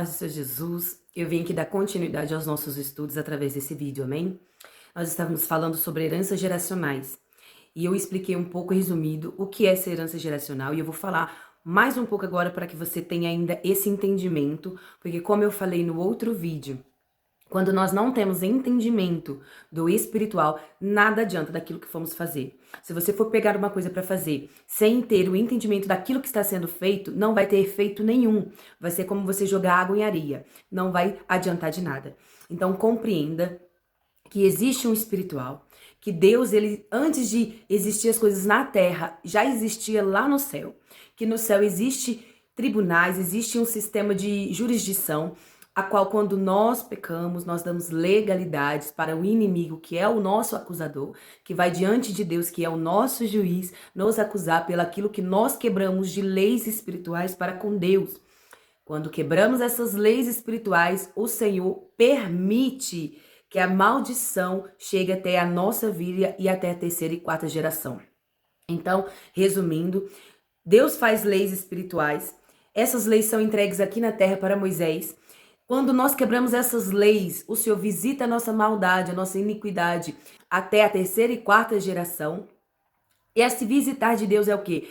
Paz do Senhor Jesus, eu vim aqui dar continuidade aos nossos estudos através desse vídeo, amém? Nós estávamos falando sobre heranças geracionais e eu expliquei um pouco resumido o que é essa herança geracional e eu vou falar mais um pouco agora para que você tenha ainda esse entendimento, porque como eu falei no outro vídeo, quando nós não temos entendimento do espiritual, nada adianta daquilo que fomos fazer. Se você for pegar uma coisa para fazer sem ter o entendimento daquilo que está sendo feito, não vai ter efeito nenhum. Vai ser como você jogar água em areia. Não vai adiantar de nada. Então compreenda que existe um espiritual, que Deus, ele antes de existir as coisas na terra, já existia lá no céu. Que no céu existe tribunais, existe um sistema de jurisdição a qual quando nós pecamos, nós damos legalidades para o inimigo, que é o nosso acusador, que vai diante de Deus, que é o nosso juiz, nos acusar pelaquilo que nós quebramos de leis espirituais para com Deus. Quando quebramos essas leis espirituais, o Senhor permite que a maldição chegue até a nossa vida e até a terceira e quarta geração. Então, resumindo, Deus faz leis espirituais, essas leis são entregues aqui na terra para Moisés. Quando nós quebramos essas leis, o Senhor visita a nossa maldade, a nossa iniquidade até a terceira e quarta geração. E esse visitar de Deus é o quê?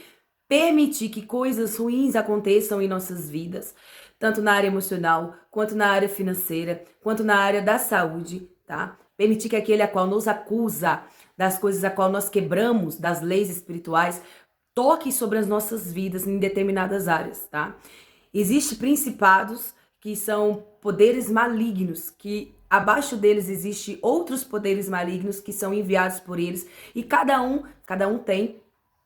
Permitir que coisas ruins aconteçam em nossas vidas, tanto na área emocional, quanto na área financeira, quanto na área da saúde, tá? Permitir que aquele a qual nos acusa das coisas a qual nós quebramos, das leis espirituais, toque sobre as nossas vidas em determinadas áreas, tá? Existem principados que são poderes malignos, que abaixo deles existe outros poderes malignos que são enviados por eles, e cada um tem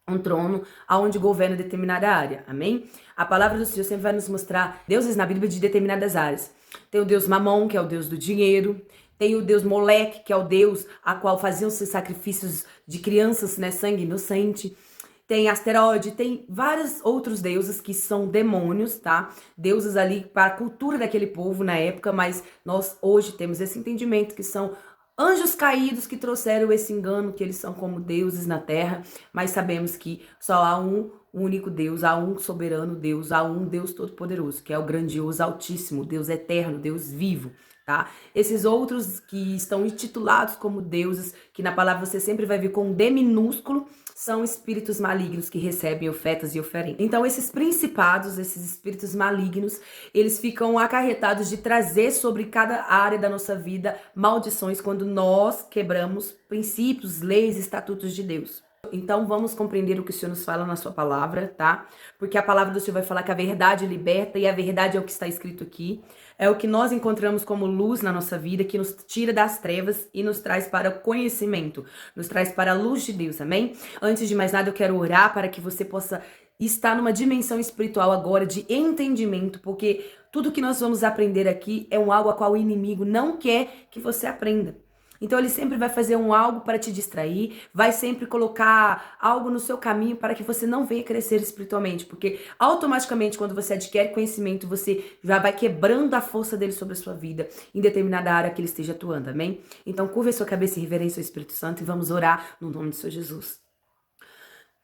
um trono aonde governa determinada área, amém? A palavra do Senhor sempre vai nos mostrar deuses na Bíblia de determinadas áreas. Tem o Deus Mamon, que é o Deus do dinheiro, tem o Deus Moleque, que é o Deus a qual faziam-se sacrifícios de crianças, né, sangue inocente. Tem asteroide, tem vários outros deuses que são demônios, tá? Deuses ali para a cultura daquele povo na época, mas nós hoje temos esse entendimento que são anjos caídos que trouxeram esse engano, que eles são como deuses na terra, mas sabemos que só há um único Deus, há um soberano Deus, há um Deus todo-poderoso, que é o grandioso, altíssimo, Deus eterno, Deus vivo, tá? Esses outros que estão intitulados como deuses, que na palavra você sempre vai ver com um D minúsculo, são espíritos malignos que recebem ofertas e oferendas. Então, esses principados, esses espíritos malignos, eles ficam acarretados de trazer sobre cada área da nossa vida maldições quando nós quebramos princípios, leis, estatutos de Deus. Então, vamos compreender o que o Senhor nos fala na sua palavra, tá? Porque a palavra do Senhor vai falar que a verdade liberta e a verdade é o que está escrito aqui. É o que nós encontramos como luz na nossa vida, que nos tira das trevas e nos traz para o conhecimento, nos traz para a luz de Deus, amém? Antes de mais nada, eu quero orar para que você possa estar numa dimensão espiritual agora de entendimento, porque tudo que nós vamos aprender aqui é algo a qual o inimigo não quer que você aprenda. Então ele sempre vai fazer algo para te distrair, vai sempre colocar algo no seu caminho para que você não venha crescer espiritualmente, porque automaticamente quando você adquire conhecimento, você já vai quebrando a força dele sobre a sua vida, em determinada área que ele esteja atuando, amém? Então curva a sua cabeça em reverência ao Espírito Santo e vamos orar no nome do Senhor Jesus.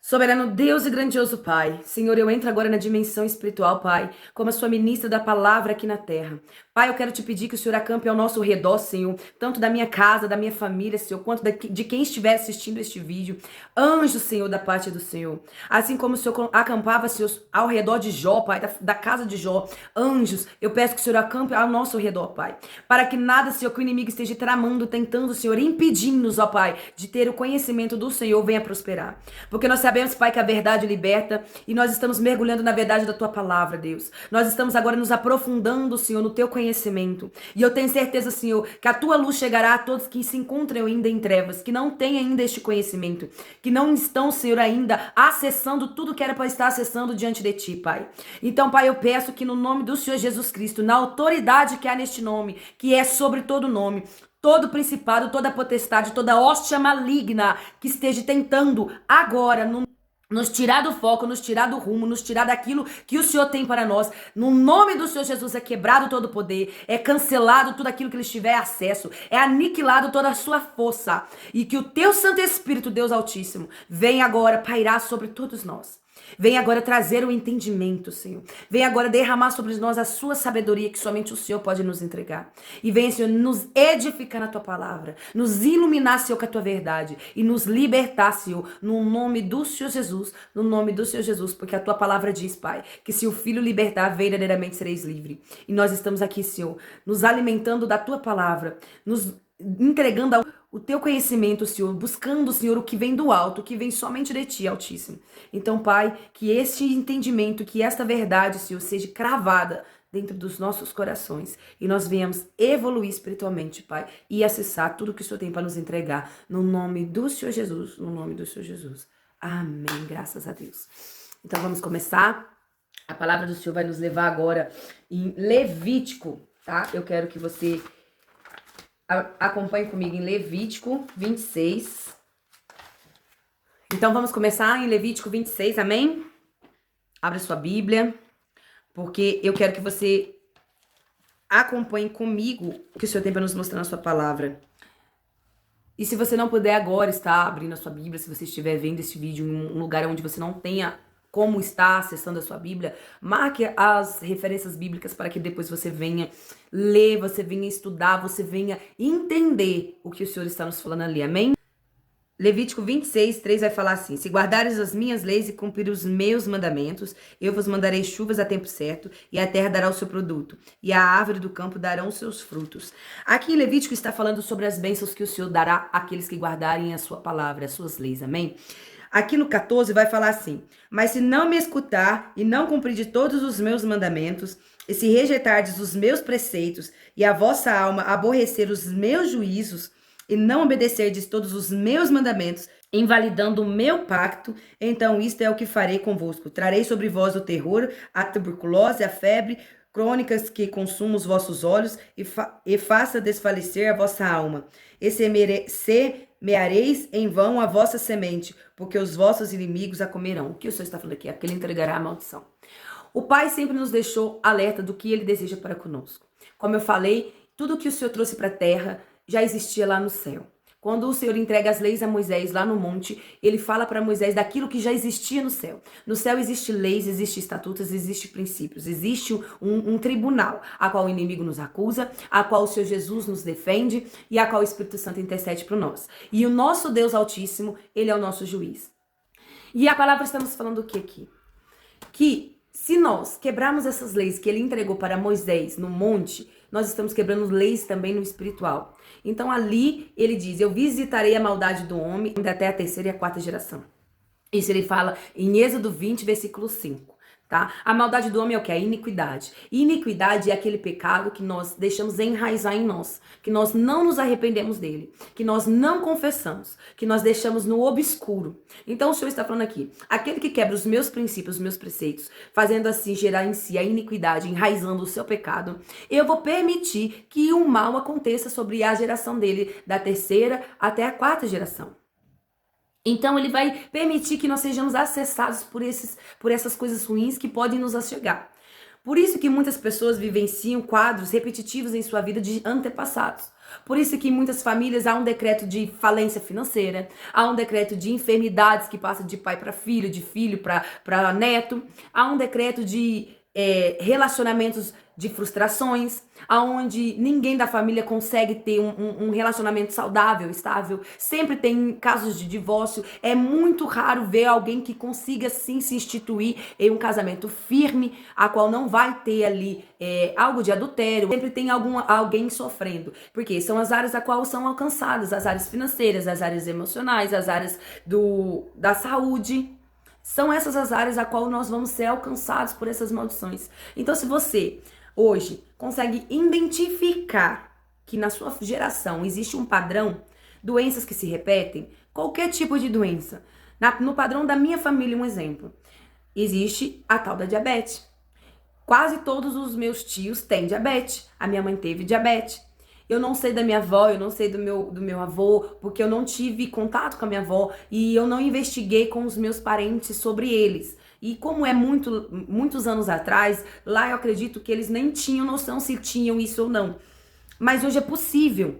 Soberano Deus e grandioso Pai, Senhor, eu entro agora na dimensão espiritual, Pai, como a sua ministra da palavra aqui na terra. Pai, eu quero te pedir que o Senhor acampe ao nosso redor, Senhor, tanto da minha casa, da minha família, Senhor, quanto de quem estiver assistindo este vídeo. Anjos, Senhor, da parte do Senhor. Assim como o Senhor acampava, Senhor, ao redor de Jó, Pai, da casa de Jó. Anjos, eu peço que o Senhor acampe ao nosso redor, Pai, para que nada, Senhor, que o inimigo esteja tramando, tentando, Senhor, impedindo-nos, ó Pai, de ter o conhecimento do Senhor, venha prosperar. Porque nós sabemos, Pai, que a verdade liberta e nós estamos mergulhando na verdade da Tua palavra, Deus. Nós estamos agora nos aprofundando, Senhor, no Teu conhecimento. E eu tenho certeza, Senhor, que a Tua luz chegará a todos que se encontram ainda em trevas, que não têm ainda este conhecimento, que não estão, Senhor, ainda acessando tudo que era para estar acessando diante de Ti, Pai. Então, Pai, eu peço que no nome do Senhor Jesus Cristo, na autoridade que há neste nome, que é sobre todo nome, todo principado, toda potestade, toda hóstia maligna que esteja tentando agora nos tirar do foco, nos tirar do rumo, nos tirar daquilo que o Senhor tem para nós. No nome do Senhor Jesus é quebrado todo o poder, é cancelado tudo aquilo que eles tiver acesso, é aniquilado toda a sua força. E que o Teu Santo Espírito, Deus Altíssimo, venha agora pairar sobre todos nós. Vem agora trazer o entendimento, Senhor. Vem agora derramar sobre nós a sua sabedoria que somente o Senhor pode nos entregar. E venha, Senhor, nos edificar na tua palavra, nos iluminar, Senhor, com a tua verdade e nos libertar, Senhor, no nome do Senhor Jesus, no nome do Senhor Jesus, porque a tua palavra diz, Pai, que se o Filho libertar, verdadeiramente sereis livre. E nós estamos aqui, Senhor, nos alimentando da tua palavra, nos entregando o teu conhecimento, Senhor, buscando, Senhor, o que vem do alto, o que vem somente de ti, Altíssimo. Então, Pai, que este entendimento, que esta verdade, Senhor, seja cravada dentro dos nossos corações e nós venhamos evoluir espiritualmente, Pai, e acessar tudo que o Senhor tem para nos entregar, no nome do Senhor Jesus, no nome do Senhor Jesus. Amém, graças a Deus. Então, vamos começar. A palavra do Senhor vai nos levar agora em Levítico, tá? Eu quero que você acompanhe comigo em Levítico 26. Então, vamos começar em Levítico 26, amém? Abra sua Bíblia, porque eu quero que você acompanhe comigo o que o Senhor tem para nos mostrar na sua palavra. E se você não puder agora estar abrindo a sua Bíblia, se você estiver vendo esse vídeo em um lugar onde você não tenha como estar acessando a sua Bíblia, marque as referências bíblicas para que depois você venha ler, você venha estudar, você venha entender o que o Senhor está nos falando ali, amém? Levítico 26, 3 vai falar assim: se guardares as minhas leis e cumprir os meus mandamentos, eu vos mandarei chuvas a tempo certo, e a terra dará o seu produto, e a árvore do campo darão os seus frutos. Aqui em Levítico está falando sobre as bênçãos que o Senhor dará àqueles que guardarem a sua palavra, as suas leis, amém? Aqui no 14 vai falar assim: mas se não me escutar e não cumprir de todos os meus mandamentos, e se rejeitardes os meus preceitos, e a vossa alma aborrecer os meus juízos, e não obedecerdes todos os meus mandamentos, invalidando o meu pacto, então isto é o que farei convosco. Trarei sobre vós o terror, a tuberculose, a febre, crônicas que consumam os vossos olhos, e faça desfalecer a vossa alma. E semeareis em vão a vossa semente, porque os vossos inimigos a comerão. O que o Senhor está falando aqui? Aquele entregará a maldição. O Pai sempre nos deixou alerta do que Ele deseja para conosco. Como eu falei, tudo que o Senhor trouxe para a terra já existia lá no céu. Quando o Senhor entrega as leis a Moisés lá no monte, ele fala para Moisés daquilo que já existia no céu. No céu existe leis, existe estatutos, existe princípios, existe um tribunal, a qual o inimigo nos acusa, a qual o Senhor Jesus nos defende e a qual o Espírito Santo intercede por nós. E o nosso Deus Altíssimo, ele é o nosso juiz. E a palavra estamos falando o que aqui? Que se nós quebrarmos essas leis que ele entregou para Moisés no monte, nós estamos quebrando leis também no espiritual. Então ali ele diz: eu visitarei a maldade do homem até a terceira e a quarta geração. Isso ele fala em Êxodo 20, versículo 5. Tá? A maldade do homem é o que? A iniquidade. E iniquidade é aquele pecado que nós deixamos enraizar em nós, que nós não nos arrependemos dele, que nós não confessamos, que nós deixamos no obscuro. Então o Senhor está falando aqui: aquele que quebra os meus princípios, os meus preceitos, fazendo assim gerar em si a iniquidade, enraizando o seu pecado, eu vou permitir que o mal aconteça sobre a geração dele, da terceira até a quarta geração. Então ele vai permitir que nós sejamos acessados por essas coisas ruins que podem nos achegar. Por isso que muitas pessoas vivenciam quadros repetitivos em sua vida de antepassados. Por isso que em muitas famílias há um decreto de falência financeira, há um decreto de enfermidades que passa de pai para filho, de filho para neto, há um decreto de relacionamentos de frustrações, aonde ninguém da família consegue ter um relacionamento saudável, estável. Sempre tem casos de divórcio. É muito raro ver alguém que consiga sim se instituir em um casamento firme, a qual não vai ter ali algo de adultério. Sempre tem alguém sofrendo, porque são as áreas a qual são alcançadas, as áreas financeiras, as áreas emocionais, as áreas da saúde. São essas as áreas a qual nós vamos ser alcançados por essas maldições. Então, se você hoje consegue identificar que na sua geração existe um padrão, doenças que se repetem, qualquer tipo de doença. No padrão da minha família, um exemplo, existe a tal da diabetes. Quase todos os meus tios têm diabetes. A minha mãe teve diabetes. Eu não sei da minha avó, eu não sei do meu avô, porque eu não tive contato com a minha avó e eu não investiguei com os meus parentes sobre eles. E como é muitos anos atrás, lá eu acredito que eles nem tinham noção se tinham isso ou não. Mas hoje é possível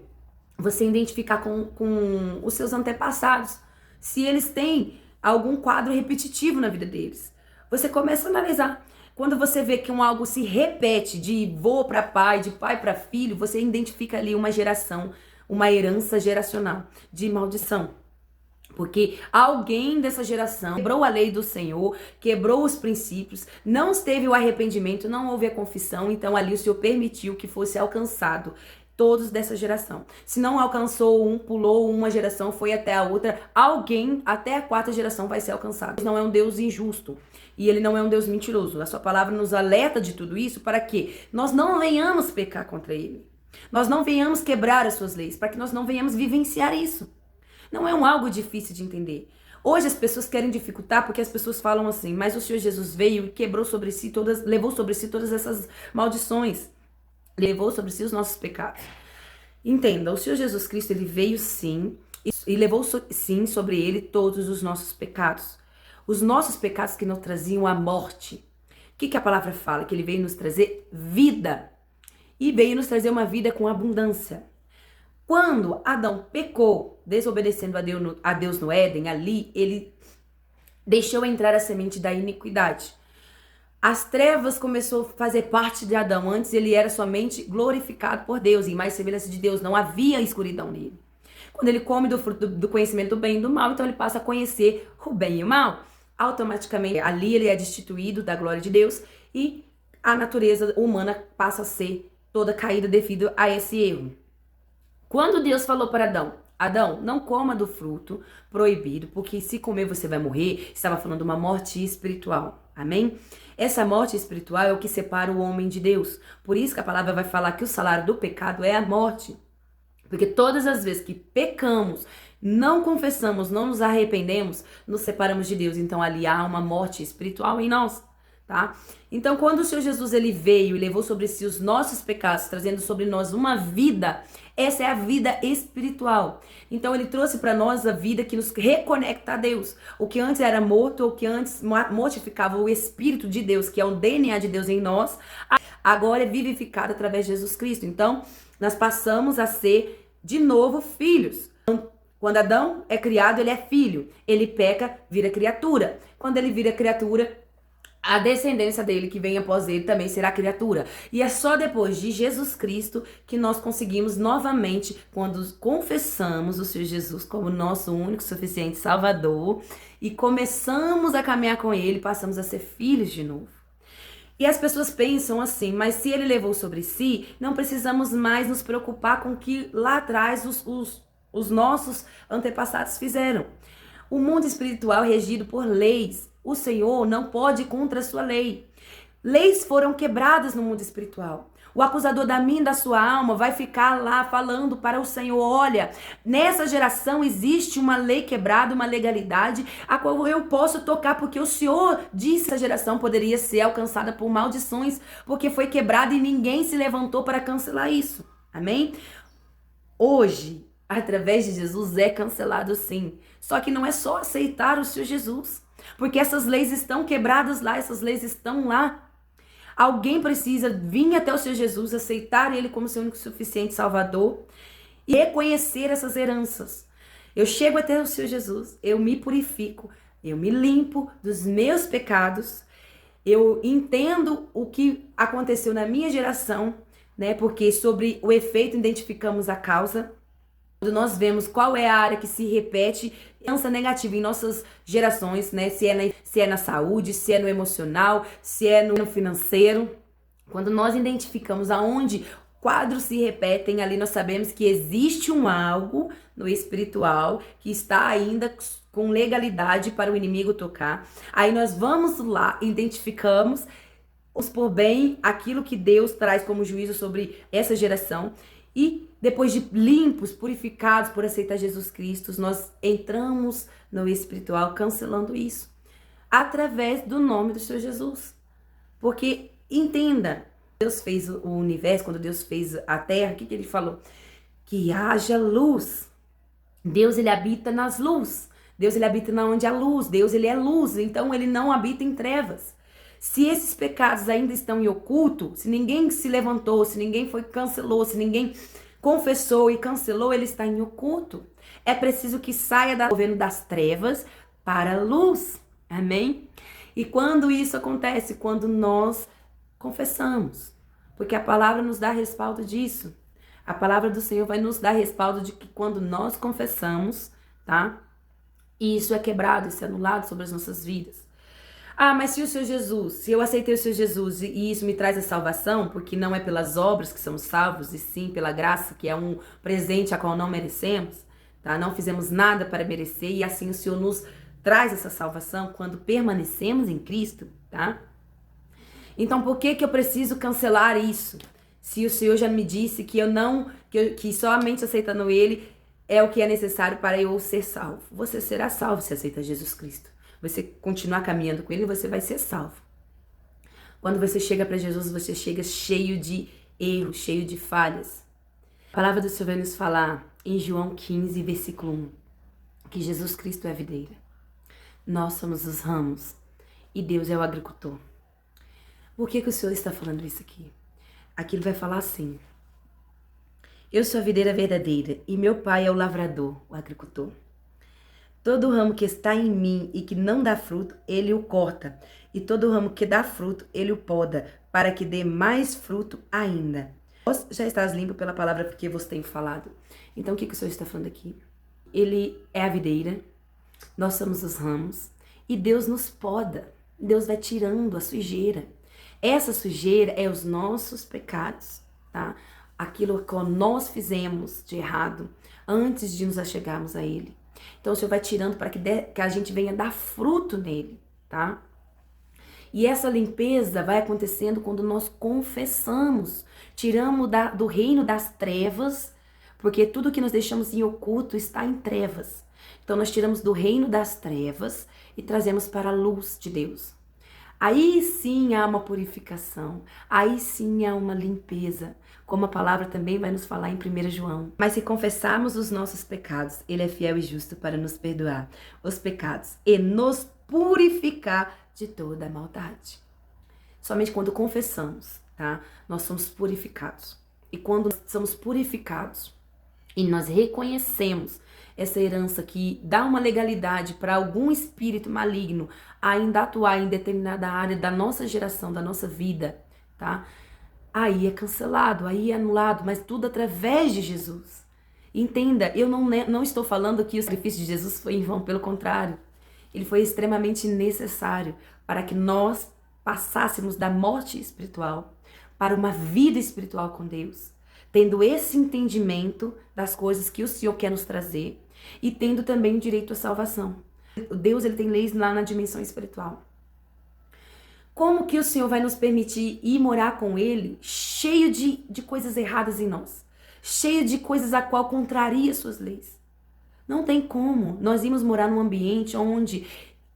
você identificar com os seus antepassados, se eles têm algum quadro repetitivo na vida deles. Você começa a analisar. Quando você vê que algo se repete de vô para pai, de pai para filho, você identifica ali uma geração, uma herança geracional de maldição. Porque alguém dessa geração quebrou a lei do Senhor, quebrou os princípios, não teve o arrependimento, não houve a confissão, então ali o Senhor permitiu que fosse alcançado todos dessa geração. Se não alcançou um, pulou uma geração, foi até a outra, alguém até a quarta geração vai ser alcançado. Deus não é um Deus injusto e ele não é um Deus mentiroso. A sua palavra nos alerta de tudo isso para que nós não venhamos pecar contra ele. Nós não venhamos quebrar as suas leis, para que nós não venhamos vivenciar isso. Não é algo difícil de entender. Hoje as pessoas querem dificultar porque as pessoas falam assim, mas o Senhor Jesus veio e quebrou sobre si todas, levou sobre si todas essas maldições. Levou sobre si os nossos pecados. Entenda, o Senhor Jesus Cristo, ele veio sim, e levou sim sobre ele todos os nossos pecados. Os nossos pecados que nos traziam a morte. O que a palavra fala? Que ele veio nos trazer vida. E veio nos trazer uma vida com abundância. Quando Adão pecou, desobedecendo a Deus no Éden, ali ele deixou entrar a semente da iniquidade. As trevas começou a fazer parte de Adão. Antes ele era somente glorificado por Deus, em mais semelhança de Deus, não havia escuridão nele. Quando ele come do fruto do conhecimento do bem e do mal, então ele passa a conhecer o bem e o mal. Automaticamente ali ele é destituído da glória de Deus e a natureza humana passa a ser toda caída devido a esse erro. Quando Deus falou para Adão, Adão, não coma do fruto proibido, porque se comer você vai morrer, estava falando de uma morte espiritual, amém? Essa morte espiritual é o que separa o homem de Deus. Por isso que a palavra vai falar que o salário do pecado é a morte. Porque todas as vezes que pecamos, não confessamos, não nos arrependemos, nos separamos de Deus. Então ali há uma morte espiritual em nós. Tá? Então, quando o Senhor Jesus ele veio e levou sobre si os nossos pecados, trazendo sobre nós uma vida, essa é a vida espiritual. Então, ele trouxe para nós a vida que nos reconecta a Deus. O que antes era morto, o que antes mortificava o Espírito de Deus, que é o DNA de Deus em nós, agora é vivificado através de Jesus Cristo. Então, nós passamos a ser, de novo, filhos. Quando Adão é criado, ele é filho. Ele peca, vira criatura. Quando ele vira criatura, a descendência dele que vem após ele também será criatura. E é só depois de Jesus Cristo que nós conseguimos novamente, quando confessamos o Senhor Jesus como nosso único, suficiente Salvador e começamos a caminhar com ele, passamos a ser filhos de novo. E as pessoas pensam assim, mas se ele levou sobre si, não precisamos mais nos preocupar com o que lá atrás os nossos antepassados fizeram. O mundo espiritual é regido por leis. O Senhor não pode ir contra a sua lei. Leis foram quebradas no mundo espiritual. O acusador da minha e da sua alma vai ficar lá falando para o Senhor, olha, nessa geração existe uma lei quebrada, uma legalidade, a qual eu posso tocar, porque o Senhor disse que essa geração poderia ser alcançada por maldições, porque foi quebrada e ninguém se levantou para cancelar isso. Amém? Hoje, através de Jesus, é cancelado sim. Só que não é só aceitar o Senhor Jesus. Porque essas leis estão quebradas lá, essas leis estão lá. Alguém precisa vir até o Senhor Jesus, aceitar Ele como seu único suficiente Salvador e reconhecer essas heranças. Eu chego até o Senhor Jesus, eu me purifico, eu me limpo dos meus pecados, eu entendo o que aconteceu na minha geração, né? Porque sobre o efeito identificamos a causa. Quando nós vemos qual é a área que se repete, herança negativa em nossas gerações, né? Se é na saúde, se é no emocional, se é no financeiro. Quando nós identificamos aonde quadros se repetem, ali nós sabemos que existe um algo no espiritual que está ainda com legalidade para o inimigo tocar. Aí nós vamos lá, identificamos por bem aquilo que Deus traz como juízo sobre essa geração. E depois de limpos, purificados por aceitar Jesus Cristo, nós entramos no espiritual cancelando isso. Através do nome do Senhor Jesus. Porque, entenda, Deus fez o universo, quando Deus fez a terra, o que ele falou? Que haja luz. Deus, ele habita nas luzes. Deus, ele habita onde há luz. Deus, ele é luz, então ele não habita em trevas. Se esses pecados ainda estão em oculto, se ninguém se levantou, se ninguém cancelou, se ninguém confessou e cancelou, ele está em oculto. É preciso que saia do governo das trevas para a luz. Amém? E quando isso acontece? Quando nós confessamos. Porque a palavra nos dá respaldo disso. A palavra do Senhor vai nos dar respaldo de que quando nós confessamos, tá? E isso é quebrado, isso é anulado sobre as nossas vidas. Ah, mas se o Senhor Jesus, se eu aceitei o Senhor Jesus e isso me traz a salvação, porque não é pelas obras que somos salvos, e sim pela graça, que é um presente a qual não merecemos, tá? Não fizemos nada para merecer e assim o Senhor nos traz essa salvação quando permanecemos em Cristo, tá? Então por que eu preciso cancelar isso? Se o Senhor já me disse que eu não, que somente aceitando Ele é o que é necessário para eu ser salvo. Você será salvo se aceita Jesus Cristo. Você continuar caminhando com Ele, você vai ser salvo. Quando você chega para Jesus, você chega cheio de erros, cheio de falhas. A palavra do Senhor vai nos falar em João 15, versículo 1, que Jesus Cristo é a videira. Nós somos os ramos e Deus é o agricultor. Por que o Senhor está falando isso aqui? Aqui ele vai falar assim: eu sou a videira verdadeira e meu pai é o lavrador, o agricultor. Todo ramo que está em mim e que não dá fruto, ele o corta. E todo ramo que dá fruto, ele o poda, para que dê mais fruto ainda. Vós já estás limpo pela palavra que vos tenho falado. Então, o que o Senhor está falando aqui? Ele é a videira, nós somos os ramos, e Deus nos poda. Deus vai tirando a sujeira. Essa sujeira é os nossos pecados, tá? Aquilo que nós fizemos de errado antes de nos achegarmos a Ele. Então o Senhor vai tirando para que a gente venha dar fruto nele, tá? E essa limpeza vai acontecendo quando nós confessamos, tiramos do reino das trevas, porque tudo que nós deixamos em oculto está em trevas. Então nós tiramos do reino das trevas e trazemos para a luz de Deus. Aí sim há uma purificação, aí sim há uma limpeza, como a palavra também vai nos falar em 1 João. Mas se confessarmos os nossos pecados, Ele é fiel e justo para nos perdoar os pecados e nos purificar de toda a maldade. Somente quando confessamos, tá? Nós somos purificados. E quando somos purificados e nós reconhecemos essa herança que dá uma legalidade para algum espírito maligno ainda atuar em determinada área da nossa geração, da nossa vida, tá? Aí é cancelado, aí é anulado, mas tudo através de Jesus. Entenda, eu não estou falando que o sacrifício de Jesus foi em vão, pelo contrário. Ele foi extremamente necessário para que nós passássemos da morte espiritual para uma vida espiritual com Deus, tendo esse entendimento das coisas que o Senhor quer nos trazer e tendo também o direito à salvação. Deus, ele tem leis lá na dimensão espiritual. Como que o Senhor vai nos permitir ir morar com Ele cheio de coisas erradas em nós? Cheio de coisas a qual contraria suas leis? Não tem como nós irmos morar num ambiente onde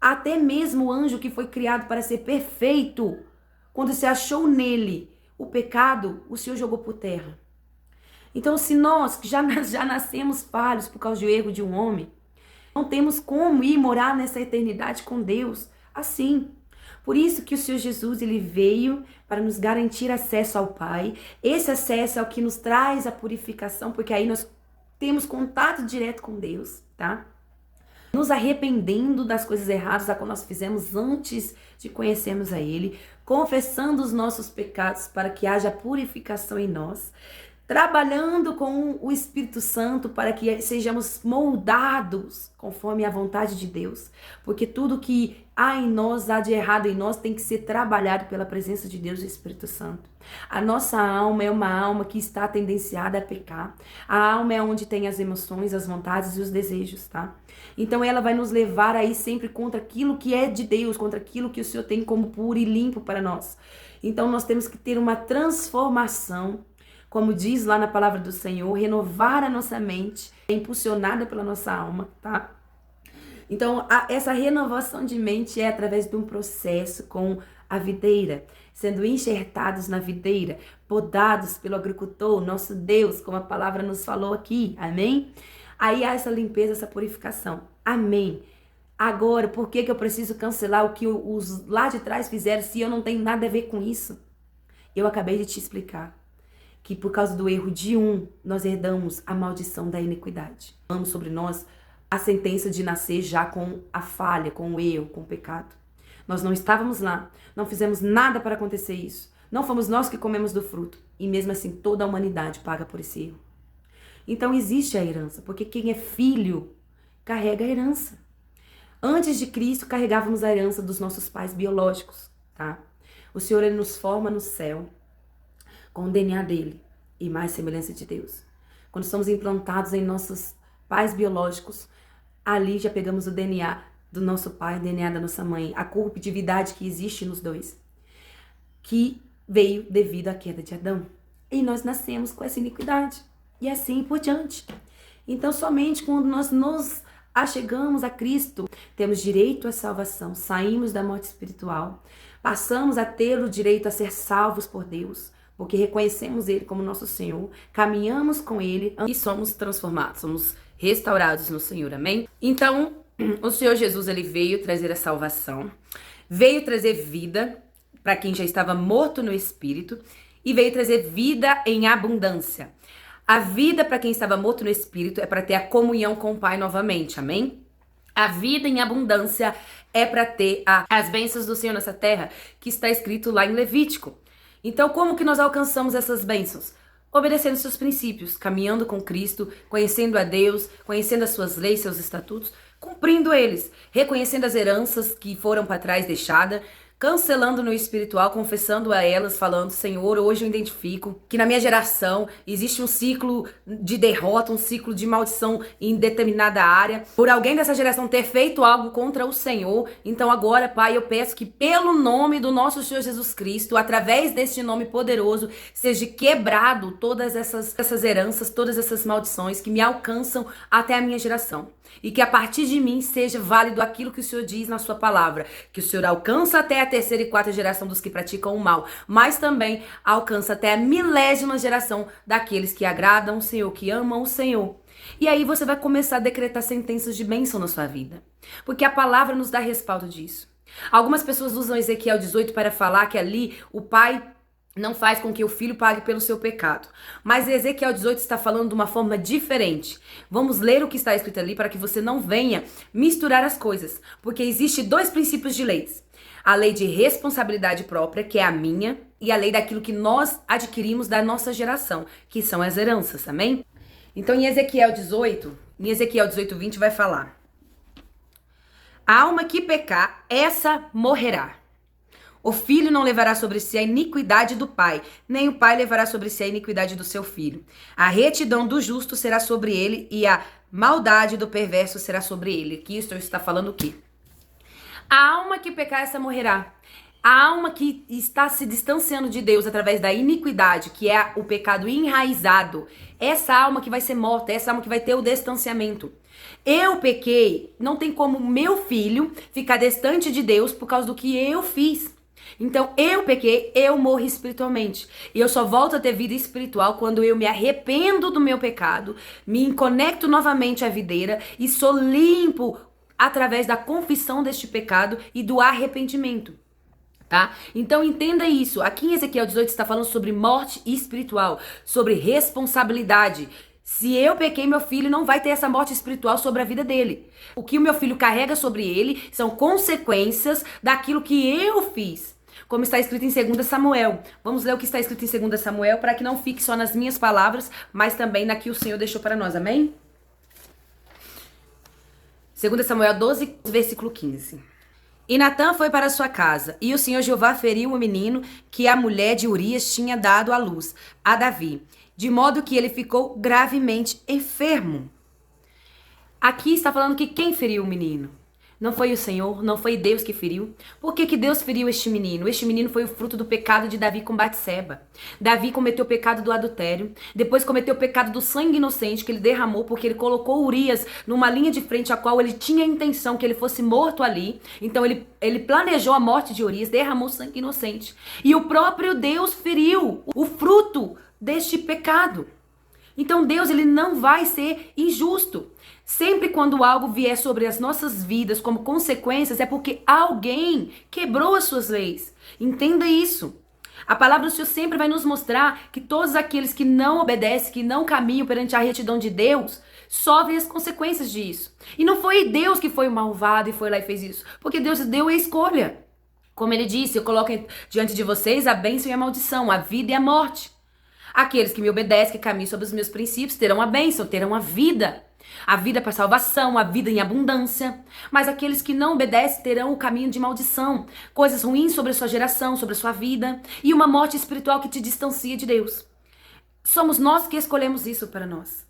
até mesmo o anjo que foi criado para ser perfeito, quando se achou nele o pecado, o Senhor jogou por terra. Então, se nós que já nascemos falhos por causa do erro de um homem, não temos como ir morar nessa eternidade com Deus assim. Por isso que o Senhor Jesus, ele veio para nos garantir acesso ao Pai. Esse acesso é o que nos traz a purificação, porque aí nós temos contato direto com Deus, tá? Nos arrependendo das coisas erradas a qual nós fizemos antes de conhecermos a Ele, confessando os nossos pecados para que haja purificação em nós, trabalhando com o Espírito Santo para que sejamos moldados conforme a vontade de Deus, porque tudo que há em nós, há de errado em nós, tem que ser trabalhado pela presença de Deus e do Espírito Santo. A nossa alma é uma alma que está tendenciada a pecar. A alma é onde tem as emoções, as vontades e os desejos, tá? Então ela vai nos levar aí sempre contra aquilo que é de Deus, contra aquilo que o Senhor tem como puro e limpo para nós. Então nós temos que ter uma transformação, como diz lá na palavra do Senhor, renovar a nossa mente, é impulsionada pela nossa alma, tá? Então, essa renovação de mente é através de um processo com a videira, sendo enxertados na videira, podados pelo agricultor, nosso Deus, como a palavra nos falou aqui, amém? Aí há essa limpeza, essa purificação, amém? Agora, por que eu preciso cancelar o que os lá de trás fizeram se eu não tenho nada a ver com isso? Eu acabei de te explicar que por causa do erro de um, nós herdamos a maldição da iniquidade. Vamos sobre nós a sentença de nascer já com a falha, com o erro, com o pecado. Nós não estávamos lá, não fizemos nada para acontecer isso. Não fomos nós que comemos do fruto. E mesmo assim, toda a humanidade paga por esse erro. Então existe a herança, porque quem é filho carrega a herança. Antes de Cristo, carregávamos a herança dos nossos pais biológicos, tá? O Senhor, Ele nos forma no céu com o DNA dele e mais semelhança de Deus. Quando somos implantados em nossos pais biológicos, ali já pegamos o DNA do nosso pai, o DNA da nossa mãe, a corruptividade que existe nos dois, que veio devido à queda de Adão. E nós nascemos com essa iniquidade. E assim por diante. Então, somente quando nós nos achegamos a Cristo, temos direito à salvação, saímos da morte espiritual, passamos a ter o direito a ser salvos por Deus, porque reconhecemos Ele como nosso Senhor, caminhamos com Ele e somos transformados, somos restaurados no Senhor, amém? Então, o Senhor Jesus, Ele veio trazer a salvação, veio trazer vida para quem já estava morto no Espírito e veio trazer vida em abundância. A vida para quem estava morto no Espírito é para ter a comunhão com o Pai novamente, amém? A vida em abundância é para ter as bênçãos do Senhor nessa terra, que está escrito lá em Levítico. Então, como que nós alcançamos essas bênçãos? Obedecendo seus princípios, caminhando com Cristo, conhecendo a Deus, conhecendo as suas leis, seus estatutos, cumprindo eles, reconhecendo as heranças que foram para trás deixadas, cancelando no espiritual, confessando a elas, falando: Senhor, hoje eu identifico que na minha geração existe um ciclo de derrota, um ciclo de maldição em determinada área, por alguém dessa geração ter feito algo contra o Senhor. Então agora, Pai, eu peço que pelo nome do nosso Senhor Jesus Cristo, através deste nome poderoso, seja quebrado todas essas heranças, todas essas maldições que me alcançam até a minha geração. E que a partir de mim seja válido aquilo que o Senhor diz na sua palavra, que o Senhor alcança até a terceira e quarta geração dos que praticam o mal, mas também alcança até a milésima geração daqueles que agradam o Senhor, que amam o Senhor. E aí você vai começar a decretar sentenças de bênção na sua vida, porque a palavra nos dá respaldo disso. Algumas pessoas usam Ezequiel 18 para falar que ali o pai não faz com que o filho pague pelo seu pecado. Mas Ezequiel 18 está falando de uma forma diferente. Vamos ler o que está escrito ali para que você não venha misturar as coisas. Porque existem dois princípios de leis. A lei de responsabilidade própria, que é a minha, e a lei daquilo que nós adquirimos da nossa geração, que são as heranças, amém? Então em Ezequiel 18, 20 vai falar: a alma que pecar, essa morrerá. O filho não levará sobre si a iniquidade do pai, nem o pai levará sobre si a iniquidade do seu filho. A retidão do justo será sobre ele e a maldade do perverso será sobre ele. Aqui isso está falando o quê? A alma que pecar, essa morrerá. A alma que está se distanciando de Deus através da iniquidade, que é o pecado enraizado, essa alma que vai ser morta, essa alma que vai ter o distanciamento. Eu pequei, não tem como meu filho ficar distante de Deus por causa do que eu fiz. Então eu pequei, eu morro espiritualmente. E eu só volto a ter vida espiritual quando eu me arrependo do meu pecado, me conecto novamente à videira e sou limpo através da confissão deste pecado e do arrependimento. Tá? Então entenda isso. Aqui em Ezequiel 18 está falando sobre morte espiritual, sobre responsabilidade. Se eu pequei, meu filho não vai ter essa morte espiritual sobre a vida dele. O que o meu filho carrega sobre ele são consequências daquilo que eu fiz. Como está escrito em 2 Samuel. Vamos ler o que está escrito em 2 Samuel para que não fique só nas minhas palavras, mas também na que o Senhor deixou para nós, amém? 2 Samuel 12, versículo 15. E Natã foi para sua casa, e o Senhor Jeová feriu o menino que a mulher de Urias tinha dado à luz, a Davi, de modo que ele ficou gravemente enfermo. Aqui está falando que quem feriu o menino? Não foi o Senhor, não foi Deus que feriu. Por que Deus feriu este menino? Este menino foi o fruto do pecado de Davi com Batseba. Davi cometeu o pecado do adultério, depois cometeu o pecado do sangue inocente que ele derramou porque ele colocou Urias numa linha de frente a qual ele tinha a intenção que ele fosse morto ali. Então ele planejou a morte de Urias, derramou sangue inocente. E o próprio Deus feriu o fruto deste pecado. Então Deus, ele não vai ser injusto. Sempre quando algo vier sobre as nossas vidas como consequências, é porque alguém quebrou as suas leis. Entenda isso. A palavra do Senhor sempre vai nos mostrar que todos aqueles que não obedecem, que não caminham perante a retidão de Deus, sofrem as consequências disso. E não foi Deus que foi o malvado e foi lá e fez isso, porque Deus deu a escolha. Como ele disse, eu coloco diante de vocês a bênção e a maldição, a vida e a morte. Aqueles que me obedecem, que caminham sobre os meus princípios, terão a bênção, terão a vida. A vida para salvação, a vida em abundância. Mas aqueles que não obedecem terão o caminho de maldição, coisas ruins sobre a sua geração, sobre a sua vida, e uma morte espiritual que te distancia de Deus. Somos nós que escolhemos isso para nós.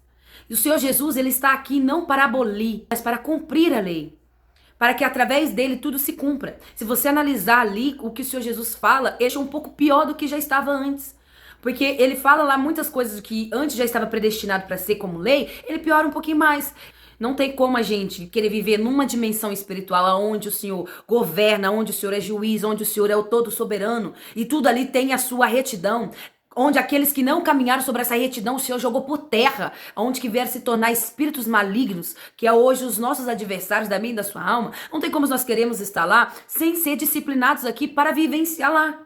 E o Senhor Jesus, ele está aqui não para abolir, mas para cumprir a lei. Para que através dele tudo se cumpra. Se você analisar ali o que o Senhor Jesus fala, ele é um pouco pior do que já estava antes. Porque ele fala lá muitas coisas que antes já estava predestinado para ser como lei, ele piora um pouquinho mais. Não tem como a gente querer viver numa dimensão espiritual onde o Senhor governa, onde o Senhor é juiz, onde o Senhor é o todo soberano e tudo ali tem a sua retidão. Onde aqueles que não caminharam sobre essa retidão, o Senhor jogou por terra, onde que vieram se tornar espíritos malignos, que é hoje os nossos adversários da minha e da sua alma. Não tem como nós queremos estar lá sem ser disciplinados aqui para vivenciar lá.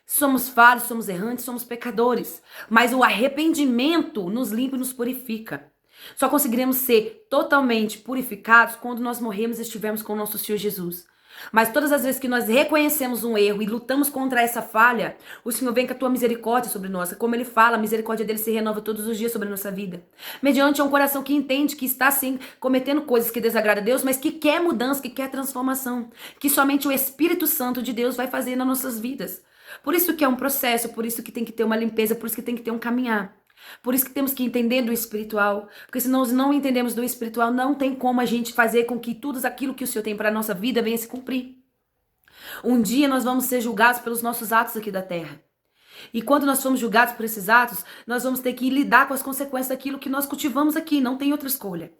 Somos falhos, somos errantes, somos pecadores. Mas o arrependimento nos limpa e nos purifica. Só conseguiremos ser totalmente purificados quando nós morremos e estivermos com o nosso Senhor Jesus. Mas todas as vezes que nós reconhecemos um erro e lutamos contra essa falha, o Senhor vem com a tua misericórdia sobre nós. Como ele fala, a misericórdia dele se renova todos os dias sobre a nossa vida. Mediante um coração que entende que está sim cometendo coisas que desagradam a Deus, mas que quer mudança, que quer transformação. Que somente o Espírito Santo de Deus vai fazer nas nossas vidas. Por isso que é um processo, por isso que tem que ter uma limpeza, por isso que tem que ter um caminhar. Por isso que temos que entender do espiritual, porque se nós não entendemos do espiritual, não tem como a gente fazer com que tudo aquilo que o Senhor tem para a nossa vida venha se cumprir. Um dia nós vamos ser julgados pelos nossos atos aqui da terra. E quando nós formos julgados por esses atos, nós vamos ter que lidar com as consequências daquilo que nós cultivamos aqui, não tem outra escolha.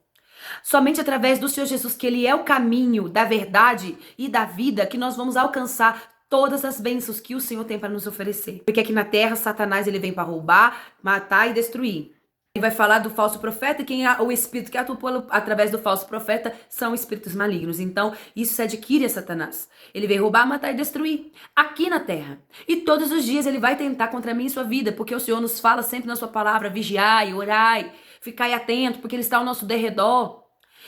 Somente através do Senhor Jesus, que ele é o caminho da verdade e da vida, que nós vamos alcançar todas as bênçãos que o Senhor tem para nos oferecer. Porque aqui na terra, Satanás ele vem para roubar, matar e destruir. Ele vai falar do falso profeta e o espírito que atua através do falso profeta são espíritos malignos. Então, isso se adquire a Satanás. Ele vem roubar, matar e destruir aqui na terra. E todos os dias ele vai tentar contra mim e sua vida, porque o Senhor nos fala sempre na sua palavra, vigiai, orai, ficai atento, porque ele está ao nosso derredor.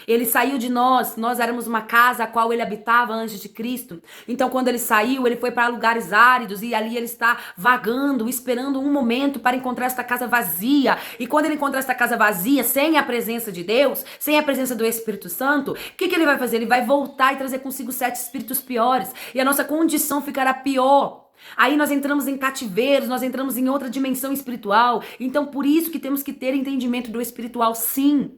Ele saiu de nós éramos uma casa a qual ele habitava antes de Cristo. Então quando ele saiu, ele foi para lugares áridos e ali ele está vagando, esperando um momento para encontrar esta casa vazia. E quando ele encontrar esta casa vazia, sem a presença de Deus, sem a presença do Espírito Santo, o que ele vai fazer? Ele vai voltar e trazer consigo 7 espíritos piores. E a nossa condição ficará pior. Aí nós entramos em cativeiros, nós entramos em outra dimensão espiritual. Então por isso que temos que ter entendimento do espiritual, sim.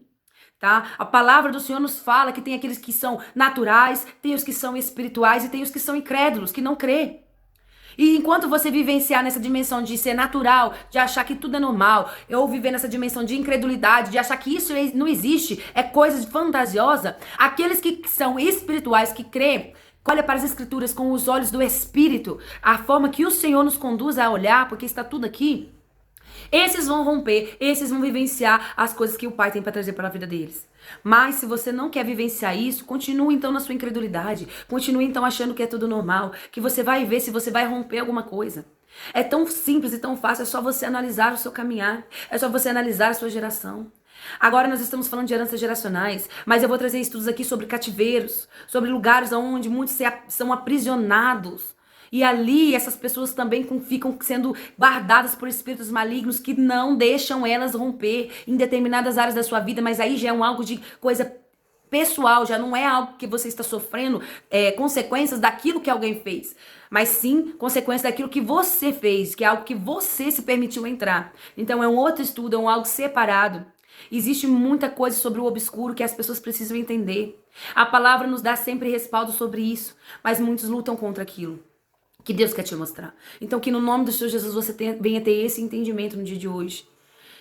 Tá? A palavra do Senhor nos fala que tem aqueles que são naturais, tem os que são espirituais e tem os que são incrédulos, que não crê. E enquanto você vivenciar nessa dimensão de ser natural, de achar que tudo é normal, ou viver nessa dimensão de incredulidade, de achar que isso não existe, é coisa fantasiosa, aqueles que são espirituais, que crê, olha para as escrituras com os olhos do Espírito, a forma que o Senhor nos conduz a olhar, porque está tudo aqui. Esses vão romper, esses vão vivenciar as coisas que o Pai tem para trazer para a vida deles. Mas se você não quer vivenciar isso, continue então na sua incredulidade. Continue então achando que é tudo normal, que você vai ver se você vai romper alguma coisa. É tão simples e tão fácil, é só você analisar o seu caminhar, é só você analisar a sua geração. Agora nós estamos falando de heranças geracionais, mas eu vou trazer estudos aqui sobre cativeiros, sobre lugares onde muitos são aprisionados. E ali essas pessoas também ficam sendo guardadas por espíritos malignos que não deixam elas romper em determinadas áreas da sua vida, mas aí já é algo de coisa pessoal, já não é algo que você está sofrendo consequências daquilo que alguém fez, mas sim consequências daquilo que você fez, que é algo que você se permitiu entrar. Então é um outro estudo, é algo separado. Existe muita coisa sobre o obscuro que as pessoas precisam entender. A palavra nos dá sempre respaldo sobre isso, mas muitos lutam contra aquilo que Deus quer te mostrar. Então que no nome do Senhor Jesus você venha ter esse entendimento no dia de hoje.